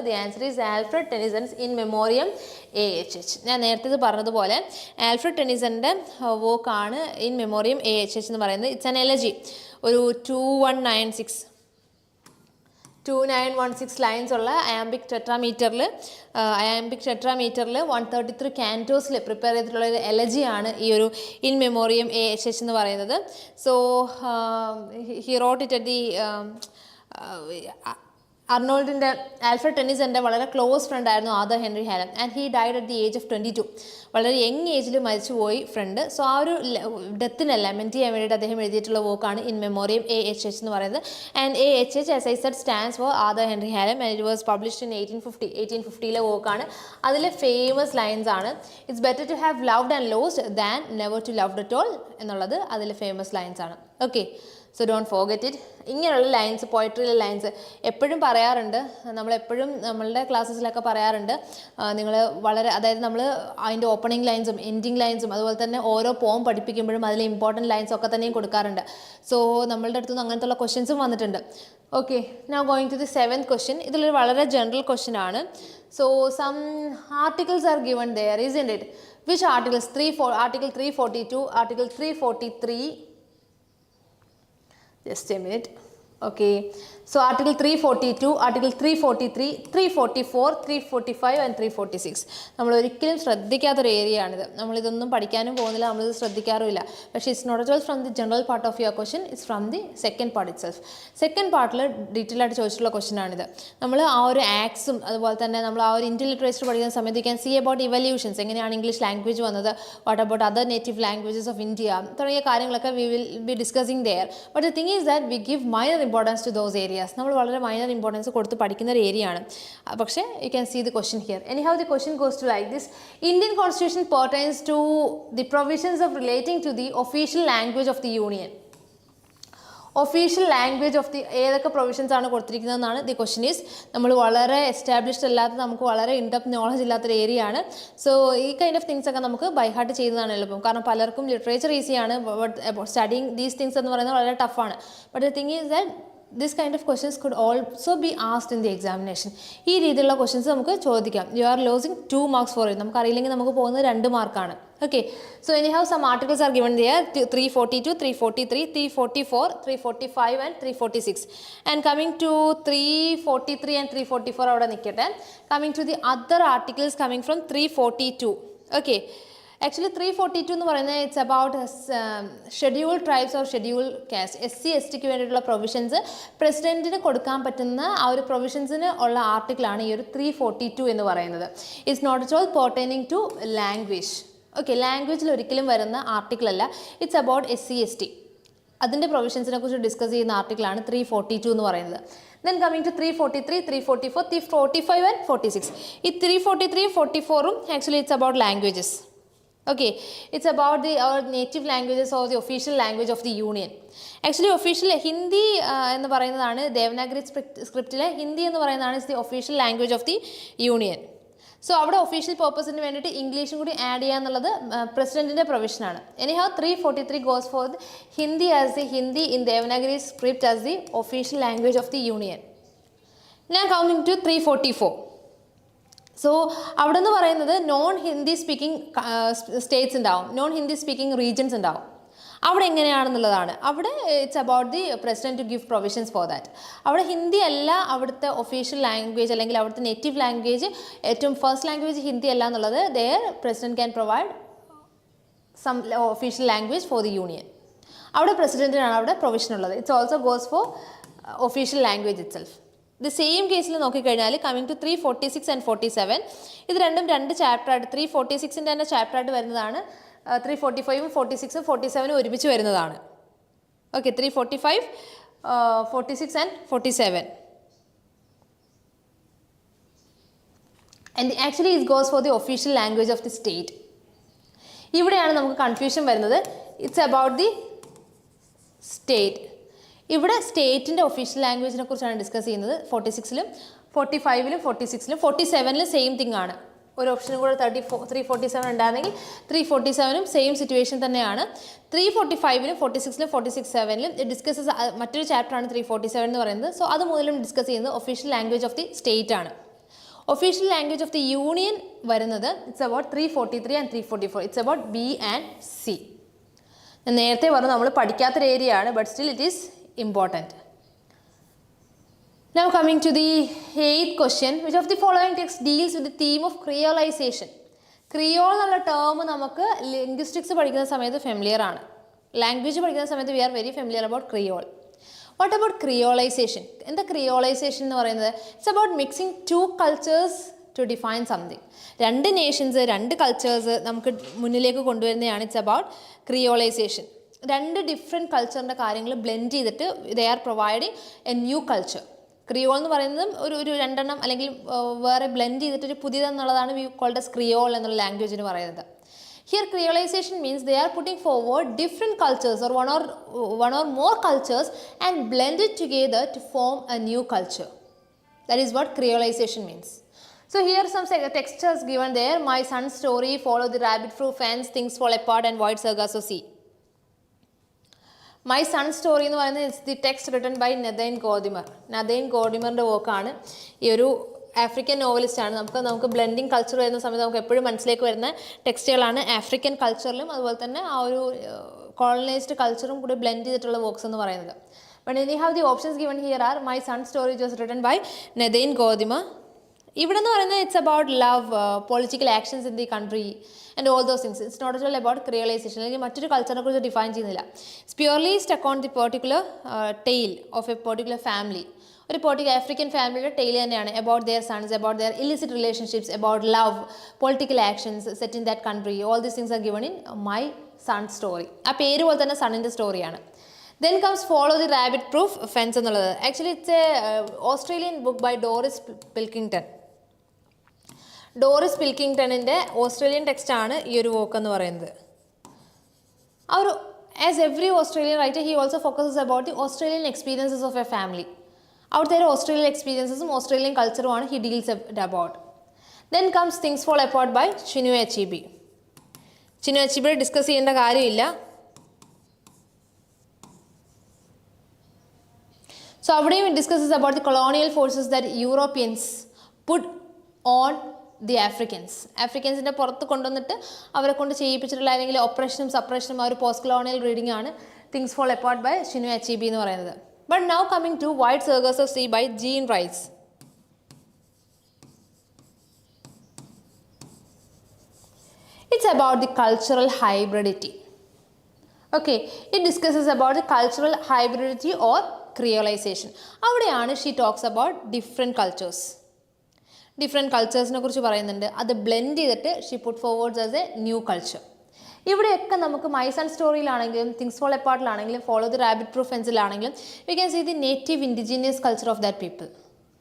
is Alfred Tennyson's In Memoriam AHH. ഞാൻ നേരത്തെ പറഞ്ഞതുപോലെ Alfred ടെനിസന്റെ വോക്കാണ് in memoriam AHH എന്ന് പറയുന്നത്. It's an elegy. ഒരു 2916 lines ഉള്ള iambic ടെട്രാമീറ്ററിൽ 133 കാൻറ്റോസിൽ prepare ചെയ്തിട്ടുള്ള ഒരു എലജിയാണ് ഈ ഒരു ഇൻ മെമ്മോറിയം AHH എന്ന് പറയുന്നത്. So he wrote it at the അർണോൾഡിൻ്റെ ആൽഫ്രഡ് ടെന്നിസൻ്റെ വളരെ ക്ലോസ് ഫ്രണ്ട് ആയിരുന്നു Arthur Henry Hallam and he died at the age of 22. വളരെ യങ് ഏജിൽ മരിച്ചുപോയി ഫ്രണ്ട്. സോ ആ ഒരു ഡെത്തിനെ ലെമെൻറ്റ് ചെയ്യാൻ വേണ്ടിയിട്ട് അദ്ദേഹം എഴുതിയിട്ടുള്ള വർക്കാണ് ഇൻ മെമ്മോറിയം AHH എന്ന് പറയുന്നത്. And AHH as I said stands for Arthur Henry Hallam and it was published in 1850 വർക്കാണ്. അതിലെ ഫേമസ് ലൈൻസ് ആണ് it's better to have loved and lost than never to loved at all എന്നുള്ളത് അതിലെ famous lines ആണ്. Okay, so don't forget it. ഇങ്ങനെയുള്ള lines, പോയട്രിയിലെ lines എപ്പോഴും പറയാറുണ്ട്, നമ്മളെപ്പോഴും നമ്മളുടെ ക്ലാസ്സസിലൊക്കെ പറയാറുണ്ട്. നിങ്ങൾ വളരെ, അതായത് നമ്മൾ അതിൻ്റെ ഓപ്പണിംഗ് ലൈൻസും എൻഡിങ് ലൈൻസും അതുപോലെ തന്നെ ഓരോ പോം പഠിപ്പിക്കുമ്പോഴും അതിലെ ഇമ്പോർട്ടൻറ്റ് ലൈൻസ് ഒക്കെ തന്നെയും കൊടുക്കാറുണ്ട്. സോ നമ്മളുടെ അടുത്തുനിന്ന് അങ്ങനത്തെ ക്വസ്റ്റ്യൻസും വന്നിട്ടുണ്ട്. Okay, now going to the 7th question. ഇതിലൊരു വളരെ ജനറൽ ക്വസ്റ്റ്യൻ ആണ്. So some articles are given there, isn't it? Which articles? Article 342, Article 343. Just a minute. Okay, so Article 342, Article 343, 344, 345 and 346. നമ്മൾ ഒരിക്കലും ശ്രദ്ധിക്കാത്തൊരു ഏരിയ ആണിത്. നമ്മളിതൊന്നും പഠിക്കാനും പോകുന്നില്ല, നമ്മളിത് ശ്രദ്ധിക്കാറുമില്ല. പക്ഷേ it's not at all from the general part of your question, it's from the second part itself. Second പാർട്ടിൽ detail ആയിട്ട് ചോദിച്ചിട്ടുള്ള ക്വസ്റ്റ്യൻ ആണിത്. നമ്മൾ ആ ഒരു ആക്സും അതുപോലെ തന്നെ നമ്മൾ ആ ഒരു ഇന്ത്യൻ ലിറ്ററേച്ചർ പഠിക്കുന്ന സമയത്ത് you can see about evolutions, എങ്ങനെയാണ് ഇംഗ്ലീഷ് ലാംഗ്വേജ് വന്നത്, what about other native languages of India തുടങ്ങിയ കാര്യങ്ങളൊക്കെ we will be discussing there. But the thing is that we give minor importance to those areas. നമ്മൾ വളരെ minor importance കൊടുത്ത് പഠിക്കുന്ന ഒരു area ആണ്. പക്ഷേ you can see the question here. Anyhow the question goes to like this: Indian constitution pertains to the provisions of relating to the official language of the union. Official language of the ഏതൊക്കെ provisions ആണ് കൊടുത്തിരിക്കുന്നതെന്നാണ് the question is. നമ്മൾ വളരെ established അല്ലാത്ത, നമുക്ക് വളരെ in-depth knowledge ഇല്ലാത്തൊരു area ആണ്. സോ ഈ കൈൻഡ് ഓഫ് തിങ്സ് ഒക്കെ നമുക്ക് ബൈ ഹാർട്ട് ചെയ്യുന്നതാണ് എളുപ്പം. കാരണം പലർക്കും ലിറ്ററേച്ചർ ഈസിയാണ്, ബട്ട് സ്റ്റഡിങ് ദീസ് തിങ്സ് എന്ന് പറയുന്നത് വളരെ ടഫാണ്. But the thing is that this kind of questions could also be asked in the examination. ഈ രീതിയിലുള്ള ക്വസ്റ്റ്യൻസ് നമുക്ക് ചോദിക്കാം. You are losing 2 marks for it. നമുക്ക് അറിയില്ലെങ്കിൽ നമുക്ക് പോകുന്നത് 2 മാർക്കാണ്. Okay, so anyhow some articles are given there: 342, 343, 344, 345 and 346. And coming to 343 and 344 അവിടെ നിൽക്കട്ടെ. Coming to the other articles coming from 342. Okay, actually 342 എന്ന് പറയുന്നത് it's about scheduled tribes or scheduled caste, SC/STക്ക് വേണ്ടിയിട്ടുള്ള പ്രൊവിഷൻസ് പ്രസിഡന്റിന് കൊടുക്കാൻ പറ്റുന്ന ആ ഒരു പ്രൊവിഷൻസിന് ഉള്ള ആർട്ടിക്കിളാണ് ഈ ഒരു 342 എന്ന് പറയുന്നത്. It's not at all pertaining to language. Okay, ലാംഗ്വേജിൽ ഒരിക്കലും വരുന്ന ആർട്ടിക്കിൾ അല്ല. It's about SC/ST. അതിൻ്റെ പ്രൊവിഷൻസിനെ കുറിച്ച് ഡിസ്കസ് ചെയ്യുന്ന ആർട്ടിക്കിളാണ് 342 എന്ന് പറയുന്നത്. Then coming to 343, 344, 345 and 46. ഈ 343, 44ഉം actually it's about languages. Okay, it's about our native languages or the official language of the union. Actually official Hindi എന്ന് പറയുന്നതാണ് ദേവനാഗരി സ്ക്രിപ്റ്റിലെ ഹിന്ദി എന്ന് പറയുന്നതാണ് is the official language of the union. So അവിടെ official പർപ്പസിന് വേണ്ടിയിട്ട് ഇംഗ്ലീഷും കൂടി ആഡ് ചെയ്യുക എന്നുള്ളത് പ്രസിഡന്റിൻ്റെ പ്രൊവിഷനാണ്. Anyhow 343 goes for Hindi as the Hindi in Devanagari script as the official language of the union. Now coming to 344. So അവിടെ നിന്ന് പറയുന്നത് നോൺ ഹിന്ദി സ്പീക്കിംഗ് സ്റ്റേറ്റ്സ് ഉണ്ടാവും, നോൺ ഹിന്ദി സ്പീക്കിംഗ് റീജിയൻസ് ഉണ്ടാവും. അവിടെ എങ്ങനെയാണെന്നുള്ളതാണ്. അവിടെ it's about the president to give provisions for that. അവിടെ ഹിന്ദി അല്ല അവിടുത്തെ ഒഫീഷ്യൽ ലാംഗ്വേജ്, അല്ലെങ്കിൽ അവിടുത്തെ നേറ്റീവ് ലാംഗ്വേജ്, ഏറ്റവും ഫസ്റ്റ് ലാംഗ്വേജ് ഹിന്ദി അല്ല എന്നുള്ളത്. There president can provide some official language for the union. അവിടെ പ്രസിഡന്റിനാണ് അവിടെ പ്രൊവിഷൻ ഉള്ളത്. It's also goes for official language itself. The same കേസിൽ നോക്കിക്കഴിഞ്ഞാൽ കമ്മിങ് ടു 346 and 47, ഇത് രണ്ടും 2 ചാപ്റ്ററായിട്ട് 346ൻ്റെ തന്നെ ചാപ്റ്ററായിട്ട് വരുന്നതാണ്. 345ഉം 46ഉം 47ഉം ഒരുമിച്ച് വരുന്നതാണ്. Okay, 345, 46 and 47. And actually it goes for the official language of the state. ഇവിടെയാണ് നമുക്ക് കൺഫ്യൂഷൻ വരുന്നത്. It's about the state. ഇവിടെ സ്റ്റേറ്റിൻ്റെ ഒഫീഷ്യൽ ലാംഗ്വേജിനെ കുറിച്ചാണ് ഡിസ്കസ് ചെയ്യുന്നത്. 46ലും 45ലും 46ലും 47ലും സെയിം തിങ് ആണ്. ഒരു ഓപ്ഷനും കൂടെ 347 ഉണ്ടായിരുന്നെങ്കിൽ 347നും സെയിം സിറ്റുവേഷൻ തന്നെയാണ്. 345ലും 46ലും 47ലും ഡിസ്കസ് മറ്റൊരു ചാപ്റ്ററാണ് 347 എന്ന് പറയുന്നത്. സോ അത് മുതലും ഡിസ്കസ് ചെയ്യുന്നത് official language of the state ആണ്. Official language of the union വരുന്നത് it's about 343 and 344. It's about B and C. ഞാൻ നേരത്തെ പറഞ്ഞു നമ്മൾ പഠിക്കാത്തൊരു ഏരിയ ആണ്, but still it is important. Now coming to the 8th question, which of the following text deals with the theme of creolization? Creole എന്നുള്ള term നമുക്ക് linguistics പഠിക്കുന്ന സമയത്ത് ഫെമിലിയർ ആണ്. ലാംഗ്വേജ് പഠിക്കുന്ന സമയത്ത് we are very familiar about Creole. What about creolization? എന്താ creolization എന്ന് പറയുന്നത്? It's about mixing two cultures to define something. രണ്ട് നേഷൻസ്, രണ്ട് കൾച്ചേഴ്സ് നമുക്ക് മുന്നിലേക്ക് കൊണ്ടുവരുന്നതാണ് ഇറ്റ്സ് അബൌട്ട് ക്രിയോളൈസേഷൻ. രണ്ട് ഡിഫറെൻറ്റ് കൾച്ചറിൻ്റെ കാര്യങ്ങൾ ബ്ലെൻഡ് ചെയ്തിട്ട് they are providing a new culture. Creole എന്ന് പറയുന്നതും ഒരു രണ്ടെണ്ണം അല്ലെങ്കിൽ വേറെ ബ്ലെൻഡ് ചെയ്തിട്ടൊരു പുതിയതെന്നുള്ളതാണ് വി കോൾഡ് എസ് ക്രിയോൾ എന്നുള്ള ലാംഗ്വേജിന് പറയുന്നത്. Here creolization means they are putting forward different cultures or one or more cultures and blend it together to form a new culture. That is what creolization means. So here some textures given there. My son's story, follow the rabbit-proof fence, things fall apart and void Sargasso Sea. My son's story എന്ന് പറയുന്നത് is the text written by നദൈൻ ഗോഡിമറിൻ്റെ വർക്കാണ്. ഈ ഒരു African നോവലിസ്റ്റാണ്. നമുക്ക് blending culture വരുന്ന സമയത്ത് നമുക്ക് എപ്പോഴും മനസ്സിലേക്ക് വരുന്ന ടെക്സ്റ്റുകളാണ് ആഫ്രിക്കൻ കൾച്ചറിലും അതുപോലെ തന്നെ ആ ഒരു കോളനൈസ്ഡ് കൾച്ചറും കൂടി ബ്ലെൻഡ് ചെയ്തിട്ടുള്ള വർക്ക്സ് എന്ന് പറയുന്നത്. ബട്ട് ഇനി have the options given here are my son story was written by Nadine Gordimer. ഇവിടെ എന്ന് പറയുന്നത് it's about love, political actions in the country and all those things. It's not all about creolization, അല്ലെങ്കിൽ മറ്റൊരു കൾച്ചറിനെ കുറിച്ച് define ചെയ്യുന്നില്ല. It's purely stuck on the particular tale of a particular family. ഒരു African ഫാമിലിയുടെ ടെയിൽ തന്നെയാണ്. About their sons, about their illicit relationships, about love, political actions set in that country. All these things are given in my son story. ആ പേര് പോലെ തന്നെ സണ്ണിൻ്റെ സ്റ്റോറിയാണ്. Then comes Follow the Rabbit Proof Fence എന്നുള്ളത്. Actually it's a Australian book by Doris Pilkington. Doris പിൽക്കിങ്ടണിൻ്റെ Australian ടെക്സ്റ്റാണ് ഈ ഒരു വർക്ക് എന്ന് പറയുന്നത്. ആ ഒരു as every Australian writer he also focuses about the Australian experiences of a family. അവിടുത്തെ ഓസ്ട്രേലിയൻ എക്സ്പീരിയൻസസും ഓസ്ട്രേലിയൻ കൾച്ചറുമാണ് he deals about. Then comes things fall apart by Chinua Achebe. Chinua അച്ചീബിയെ ഡിസ്കസ് ചെയ്യേണ്ട കാര്യമില്ല. So അവിടെയും it discusses about the colonial forces that Europeans put on the Africans. ആഫ്രിക്കൻസിൻ്റെ പുറത്ത് കൊണ്ടുവന്നിട്ട് അവരെ കൊണ്ട് ചെയ്യിപ്പിച്ചിട്ടുള്ള അല്ലെങ്കിൽ ഓപ്പറേഷനും സപ്പറേഷനും ആ ഒരു പോസ്റ്റ് കൊളോണിയൽ റീഡിംഗ് ആണ് things fall apart by Chinua Achebe എന്ന് പറയുന്നത്. But now coming to wide Sargasso of sea by Jean Rhys. It's about the cultural hybridity. Okay, it discusses about the cultural hybridity or creolization. അവിടെയാണ് she talks about different കൾച്ചേഴ്സിനെ കുറിച്ച് പറയുന്നുണ്ട്. അത് blend ചെയ്തിട്ട് she put forwards as a new culture. ഇവിടെയൊക്കെ നമുക്ക് my son സ്റ്റോറിയിലാണെങ്കിലും things fall അപ്പാർട്ടിലാണെങ്കിലും ഫോളോ ദി റാബിറ്റ് പ്രൂഫ് ഫെൻസിലാണെങ്കിലും we can see the native indigenous culture of that people.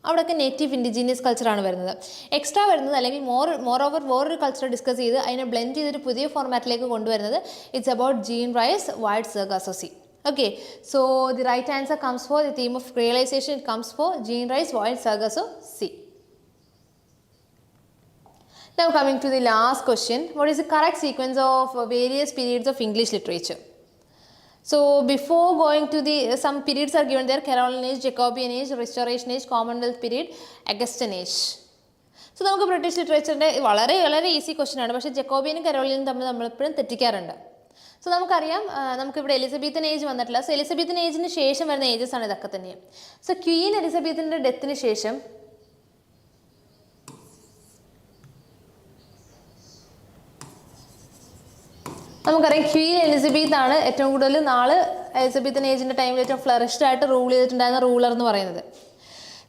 അവിടെയൊക്കെ നേറ്റീവ് ഇൻഡിജീനിയസ് കൾച്ചറാണ് വരുന്നത്. എക്സ്ട്രാ വരുന്നത് അല്ലെങ്കിൽ മോർ ഓവർ വേറൊരു കൾച്ചർ ഡിസ്കസ് ചെയ്ത് അതിനെ ബ്ലെൻഡ് ചെയ്തൊരു പുതിയ ഫോർമാറ്റിലേക്ക് കൊണ്ടുവരുന്നത് it's about Jean Rhys, wide Sargasso see. Okay, so the right answer comes for the theme of creolization. It comes for Jean Rice, Wide Sargasso Sea. Now coming to the last question, what is the correct sequence of various periods of English literature? So before going to the some periods are given there: Carolingian age, Jacobean age, Restoration age, Commonwealth period, Augustan age. So നമുക്ക് British ലിറ്ററേച്ചറിൻ്റെ വളരെ easy question ആണ്. പക്ഷേ ജക്കോബിയനും കരോളിയനും തമ്മിൽ നമ്മളെപ്പോഴും തെറ്റിക്കാറുണ്ട്. So നമുക്കറിയാം നമുക്കിവിടെ Elizabethan age വന്നിട്ടില്ല. So Elizabethan ഏജിന് ശേഷം വരുന്ന ഏജസ് ആണ് ഇതൊക്കെ തന്നെയാണ്. സോ ക്വീൻ എലിസബത്തിൻ്റെ ഡെത്തിന് ശേഷം നമുക്കറിയാം ക്വീൻ എലിസബത്ത് ആണ് ഏറ്റവും കൂടുതൽ എലിസബത്തൻ ഏജിൻ്റെ ടൈമിൽ ഏറ്റവും ഫ്ലറിഷ്ഡ് ആയിട്ട് റൂൾ ചെയ്തിട്ടുണ്ടായിരുന്ന റൂളർ എന്ന് പറയുന്നത്.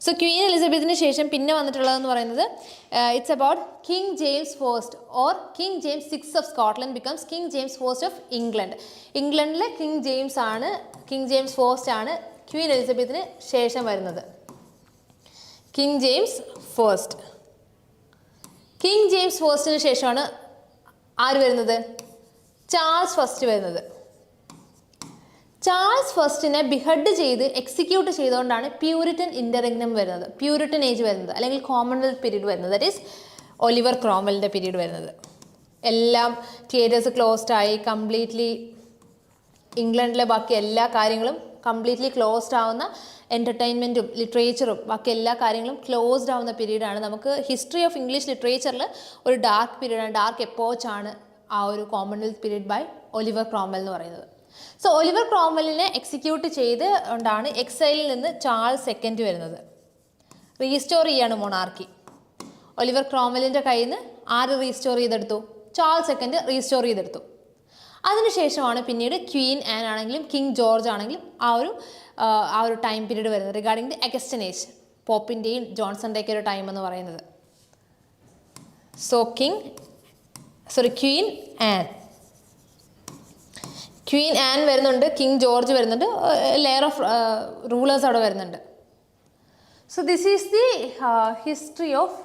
സോ ക്വീൻ എലിസബത്തിന് ശേഷം പിന്നെ വന്നിട്ടുള്ളതെന്ന് പറയുന്നത് it's about king James first or king James six of Scotland becomes king James first of England. ഇംഗ്ലണ്ടിലെ കിങ് ജെയിംസ് ഫസ്റ്റ് ആണ് ക്വീൻ എലിസബത്തിന് ശേഷം വരുന്നത്. കിങ് ജെയിംസ് ഫസ്റ്റിന് ശേഷമാണ് ആര് വരുന്നത്? ചാൾസ് ഫസ്റ്റ് വരുന്നത്. ചാൾസ് ഫസ്റ്റിനെ ബിഹഡ് ചെയ്ത് എക്സിക്യൂട്ട് ചെയ്തുകൊണ്ടാണ് പ്യൂരിറ്റൻ ഇൻ്റർറിഗ്നം വരുന്നത്, പ്യൂരിറ്റൻ ഏജ് വരുന്നത്, അല്ലെങ്കിൽ കോമൺവെൽത്ത് പീരീഡ് വരുന്നത്. ദറ്റ് ഈസ് ഒലിവർ ക്രോംവെലിൻ്റെ പീരീഡ് വരുന്നത്. എല്ലാം തിയേറ്റേഴ്സ് ക്ലോസ്ഡ് ആയി, കംപ്ലീറ്റ്ലി ഇംഗ്ലണ്ടിലെ ബാക്കി എല്ലാ കാര്യങ്ങളും കംപ്ലീറ്റ്ലി ക്ലോസ്ഡ് ആവുന്ന, എൻ്റർടൈൻമെൻറ്റും ലിറ്ററേച്ചറും ബാക്കി എല്ലാ കാര്യങ്ങളും ക്ലോസ്ഡ് ആവുന്ന പീരീഡാണ്. നമുക്ക് ഹിസ്റ്ററി ഓഫ് ഇംഗ്ലീഷ് ലിറ്ററേച്ചറിൽ ഒരു ഡാർക്ക് പീരീഡാണ്, ഡാർക്ക് എപ്പോച്ചാണ് ആ ഒരു commonwealth period by Oliver Cromwell എന്ന് പറയുന്നത്. സോ ഒലിവർ ക്രോംവെലിനെ എക്സിക്യൂട്ട് ചെയ്ത് കൊണ്ടാണ് എക്സൈലിൽ നിന്ന് ചാൾസ് സെക്കൻഡ് വരുന്നത്. റീസ്റ്റോർ ചെയ്യാണ് മൊണാർക്കി. ഒലിവർ ക്രോംവെലിൻ്റെ കയ്യിൽ നിന്ന് ആര് റീസ്റ്റോർ ചെയ്തെടുത്തു? ചാൾസ് സെക്കൻഡ് റീസ്റ്റോർ ചെയ്തെടുത്തു. അതിനുശേഷമാണ് പിന്നീട് ക്വീൻ ആൻ ആണെങ്കിലും കിങ് ജോർജ് ആണെങ്കിലും ആ ഒരു ടൈം പീരീഡ് വരുന്നത് റിഗാർഡിംഗ് ദി അഗസ്റ്റൻ ഏജ്, പോപ്പിൻ്റെയും ജോൺസണിൻ്റെയൊക്കെ ഒരു ടൈം എന്ന് പറയുന്നത്. സോ ക്വീൻ ആൻ വരുന്നുണ്ട്, കിങ് ജോർജ് വരുന്നുണ്ട്, ലെയർ ഓഫ് റൂളേഴ്സ് അവിടെ വരുന്നുണ്ട്. So this is the history of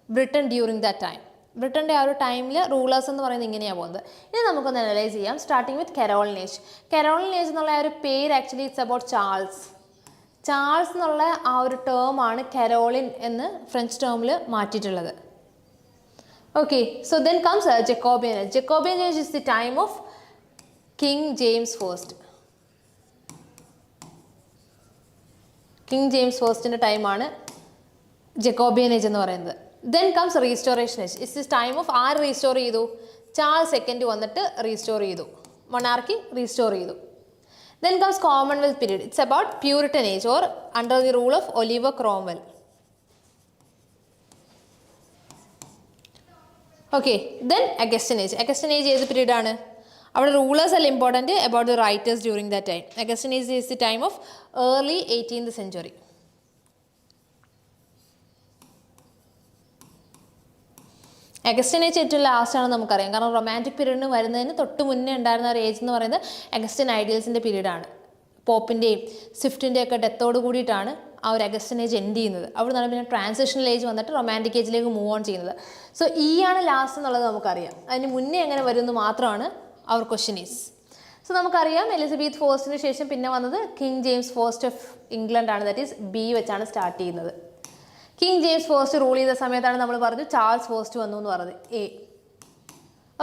Britain during that time. ബ്രിട്ടൻ്റെ ആ ഒരു ടൈമിൽ റൂളേഴ്സ് എന്ന് പറയുന്നത് ഇങ്ങനെയാണ് പോകുന്നത്. ഇനി നമുക്കൊന്ന് അനലൈസ് ചെയ്യാം, സ്റ്റാർട്ടിങ് വിത്ത് കരോളിനേജ്. കരോളിനേജ് എന്നുള്ള ആ ഒരു പേര് ആക്ച്വലി ഇറ്റ്സ് അബൌട്ട് ചാൾസ് എന്നുള്ള ആ ഒരു ടേമാണ് കരോളിൻ എന്ന് ഫ്രഞ്ച് ടേമിൽ മാറ്റിയിട്ടുള്ളത്. Okay, so then comes Jacobean age. Jacobean age is the time of king James first. King James ഫസ്റ്റിൻ്റെ ടൈമാണ് ജക്കോബിയൻ ഏജ് എന്ന് പറയുന്നത്. Then comes restoration age. It's this time of ആര് റീസ്റ്റോർ ചെയ്തു? ചാൾസ് സെക്കൻഡ് വന്നിട്ട് restore ചെയ്തു, monarchy restore ചെയ്തു. Then comes commonwealth period. It's about puritan age or under the rule of Oliver Cromwell. Okay, then Augustan age. Augustan age ഏത് period ആണ്? അവിടെ rulers അല്ല important, about the writers during that time. Augustan age is the time of early 18th century. Augustan age ഏറ്റവും last ആണെന്ന് നമുക്കറിയാം, കാരണം romantic പീരീഡിന് വരുന്നതിന് തൊട്ട് മുന്നേ ഉണ്ടായിരുന്ന ഒരു ഏജ് എന്ന് പറയുന്നത് അഗസ്റ്റൻ ഐഡിയൽസിൻ്റെ പീരീഡാണ്. പോപ്പിൻ്റെയും സ്വിഫ്റ്റിൻ്റെയും ഒക്കെ ഡെത്തോട് കൂടിയിട്ടാണ് ആ ഒരു അഗസ്റ്റൻ ഏജ് എൻഡ് ചെയ്യുന്നത്. അവിടെ നിന്നാണ് പിന്നെ ട്രാൻസിഷണൽ ഏജ് വന്നിട്ട് റൊമാൻറ്റിക് ഏജിലേക്ക് മൂവ് ഓൺ ചെയ്യുന്നത്. സോ ഈ ആണ് ലാസ്റ്റ് എന്നുള്ളത് നമുക്കറിയാം. അതിന് മുന്നേ എങ്ങനെ വരുമെന്ന് മാത്രമാണ് അവർ ക്വസ്റ്റ്യൻ ഈസ്. സോ നമുക്കറിയാം എലിസബത്ത് ഫസ്റ്റ് ശേഷം പിന്നെ വന്നത് king James first of England ആണ്. ദാറ്റ് ഈസ് ബി വെച്ചാണ് സ്റ്റാർട്ട് ചെയ്യുന്നത്. കിങ് ജെയിംസ് ഫസ്റ്റ് റൂൾ ചെയ്ത സമയത്താണ് നമ്മൾ പറഞ്ഞു ചാൾസ് ഫസ്റ്റ് വന്നു എന്ന് പറഞ്ഞത്, എ.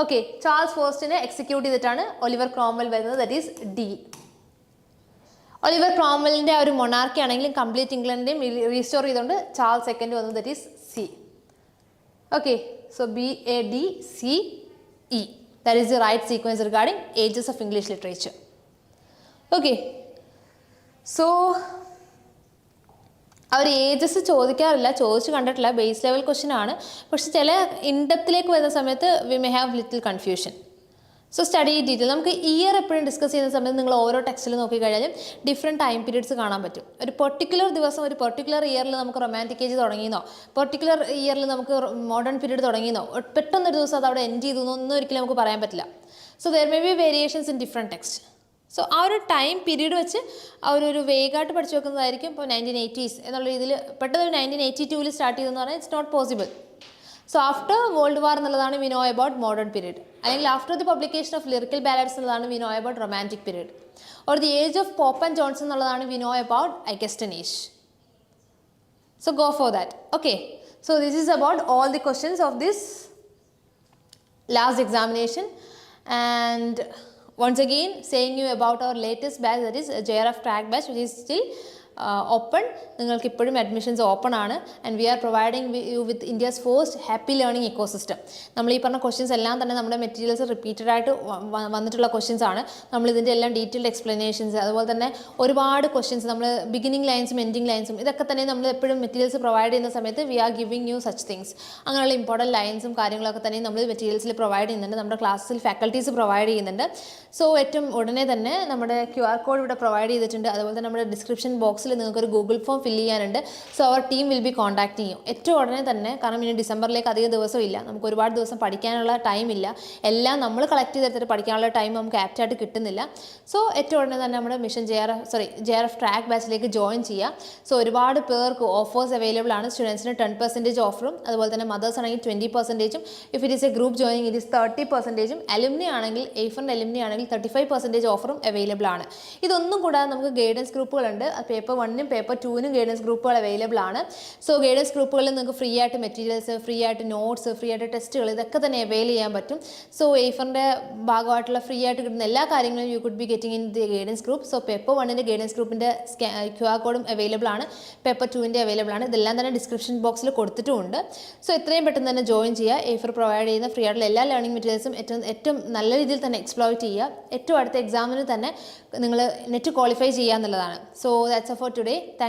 ഓക്കെ, ചാൾസ് ഫസ്റ്റിനെ എക്സിക്യൂട്ട് ചെയ്തിട്ടാണ് ഒലിവർ ക്രോംവെൽ വരുന്നത്, ദാറ്റ് ഈസ് ഡി. ഒലിവർ ക്രോംവെലിൻ്റെ ആ ഒരു മൊണാർക്കി ആണെങ്കിലും കംപ്ലീറ്റ് ഇംഗ്ലണ്ടിനെയും റീസ്റ്റോർ ചെയ്തുകൊണ്ട് ചാൾസ് സെക്കൻഡ് വന്നത്, that is C. Okay, so BADCE. That is the right sequence regarding ages of English literature. Okay, so our ages ചോദിക്കാറില്ല, ചോദിച്ച് കണ്ടിട്ടില്ല, base level question ആണ്. പക്ഷെ ചില ഇൻഡെപ്തിലേക്ക് വരുന്ന സമയത്ത് we may have little confusion. So study detail. നമുക്ക് year എപ്പോഴും discuss ചെയ്യുന്ന സമയത്ത് നിങ്ങൾ ഓരോ ടെക്സ്റ്റിൽ നോക്കിക്കഴിഞ്ഞാലും ഡിഫറെൻറ്റ് ടൈം പീരീഡ്സ് കാണാൻ പറ്റും. ഒരു പെർട്ടിക്കുലർ ദിവസം ഒരു പെർട്ടിക്കുലർ ഇയറിൽ നമുക്ക് റൊമാൻറ്റിക് ഏജ് തുടങ്ങിയെന്നോ പെർട്ടിക്കുലർ ഇയറിൽ നമുക്ക് മോഡേൺ പീരീഡ് തുടങ്ങിയെന്നോ പെട്ടെന്നൊരു ദിവസം അത് അവിടെ എൻഡ് ചെയ്തു എന്നൊന്നും ഒരിക്കലും നമുക്ക് പറയാൻ പറ്റില്ല. So there may be variations in different text. So ആ ഒരു ടൈം പീരീഡ് വെച്ച് ഒരു വേഗമായിട്ട് പഠിച്ചു വെക്കുന്നതായിരിക്കും. ഇപ്പോൾ 1980s എന്നുള്ള രീതിയിൽ പെട്ടെന്ന് 1982 സ്റ്റാർട്ട് ചെയ്തെന്ന് പറഞ്ഞാൽ it's not possible. So after world war എന്നുള്ളതാണ് we know about modern period, അല്ലെങ്കിൽ after the publication of lyrical ballads എന്നുള്ളതാണ് we know about romantic period, or the age of Pope and Johnson എന്നുള്ളതാണ് we know about Augustan age. So go for that. Okay, so this is about all the questions of this last examination. And once again saying you about our latest batch, that is JRF track batch, which is still open. നിങ്ങൾക്ക് ഇപ്പോഴും admissions open ആണ്. And we are providing you with India's first happy learning ecosystem. നമ്മൾ ഈ പറഞ്ഞ questions എല്ലാം തന്നെ നമ്മുടെ materials repeated ആയിട്ട് വന്നിട്ടുള്ള ക്വസ്റ്റ്യൻസ് ആണ്. നമ്മളിതിൻ്റെ എല്ലാം ഡീറ്റെയിൽഡ് എക്സ്പ്ലനേഷൻസ്, അതുപോലെ തന്നെ ഒരുപാട് ക്വസ്റ്റ്യൻസ് നമ്മൾ ബിഗിനിങ് ലൈൻസും എൻഡിങ് ലൈൻസും ഇതൊക്കെ തന്നെ നമ്മൾ എപ്പോഴും മെറ്റീരിയൽസ് പ്രൊവൈഡ് ചെയ്യുന്ന സമയത്ത് we are giving you such things. അങ്ങനെയുള്ള ഇമ്പോർട്ടൻറ്റ് ലൈൻസും കാര്യങ്ങളൊക്കെ തന്നെ നമ്മൾ മെറ്റീരിയൽസിൽ പ്രൊവൈഡ് ചെയ്യുന്നുണ്ട്. നമ്മുടെ ക്ലാസ്സിൽ ഫാക്കൽറ്റീസ് പ്രൊവൈഡ് ചെയ്യുന്നുണ്ട്. സോ ഏറ്റവും ഉടനെ തന്നെ നമ്മുടെ QR കോഡ് ഇവിടെ പ്രൊവൈഡ് ചെയ്തിട്ടുണ്ട്. അതുപോലെ തന്നെ നമ്മുടെ ഡിസ്ക്രിപ്ഷൻ ബോക്സിൽ നിങ്ങൾക്കൊരു ഗൂഗിൾ ഫോം ഫില്ല് ചെയ്യാനുണ്ട്. So our team will be contact ചെയ്യും ഏറ്റവും ഉടനെ തന്നെ. കാരണം ഇനി ഡിസംബറിലേക്ക് അധിക ദിവസം ഇല്ല, നമുക്ക് ഒരുപാട് ദിവസം പഠിക്കാനുള്ള ടൈം ഇല്ല. എല്ലാം നമ്മൾ കളക്ട് ചെയ്തെടുത്തിട്ട് പഠിക്കാനുള്ള ടൈം നമുക്ക് ആപ്റ്റായിട്ട് കിട്ടുന്നില്ല. സോ ഏറ്റവും ഉടനെ തന്നെ നമ്മുടെ മിഷൻ JRF ട്രാക്ക് ബാച്ചിലേക്ക് ജോയിൻ ചെയ്യുക. സോ ഒരുപാട് പേർക്ക് ഓഫേഴ്സ് അവൈലബിൾ ആണ്. സ്റ്റുഡൻസിന് 10% ഓഫറും, അതുപോലെ തന്നെ മദേഴ്സ് ആണെങ്കിൽ 20%. If it is A group joining it is 30%. Alumni ആണെങ്കിൽ എയ്ഫറിൻ്റെ അലുമിനി ആണെങ്കിൽ 35% ഓഫറും അവൈലബിൾ ആണ്. ഇതൊന്നും കൂടാതെ നമുക്ക് ഗൈഡൻസ് ഗ്രൂപ്പുകളുണ്ട്. പേപ്പർ 1-നും പേപ്പർ 2-നും ഗൈഡൻസ് ഗ്രൂപ്പുകൾ അവൈലബിൾ ആണ്. സോ ഗൈഡൻസ് ഗ്രൂപ്പുകളിൽ നിങ്ങൾക്ക് ഫ്രീ ആയിട്ട് മെറ്റീരിയൽസ്, ഫ്രീ ആയിട്ട് നോട്ട്സ്, ഫ്രീ ആയിട്ട് ടെസ്റ്റുകൾ ഇതൊക്കെ തന്നെ അവൈൽ ചെയ്യാൻ പറ്റും. സോ എയ്ഫറിൻ്റെ ഭാഗമായിട്ടുള്ള ഫ്രീ ആയിട്ട് കിട്ടുന്ന എല്ലാ കാര്യങ്ങളും you could be getting in the guidance group. So paper 1-ൻ്റെ ഗൈഡൻസ് ഗ്രൂപ്പിൻ്റെ QR കോഡും അവൈലബിൾ ആണ്, പേപ്പർ 2-ൻ്റെ അവൈലബിൾ ആണ്. ഇതെല്ലാം തന്നെ ഡിസ്ക്രിപ്ഷൻ ബോക്സിൽ കൊടുത്തിട്ടുമുണ്ട്. സോ എത്രയും പെട്ടെന്ന് തന്നെ ജോയിൻ ചെയ്യുക. എയ്ഫർ പ്രൊവൈഡ് ചെയ്യുന്ന ഫ്രീ ആയിട്ടുള്ള എല്ലാ ലേണിംഗ് മെറ്റീരിയൽസും ഏറ്റവും നല്ല രീതിയിൽ തന്നെ എക്സ്പ്ലോയിറ്റ് ചെയ്യുക. ഏറ്റവും അടുത്ത എക്സാമിന് തന്നെ നിങ്ങൾ നെറ്റ് ക്വാളിഫൈ ചെയ്യുക എന്നുള്ളതാണ്. So that's for today. Thank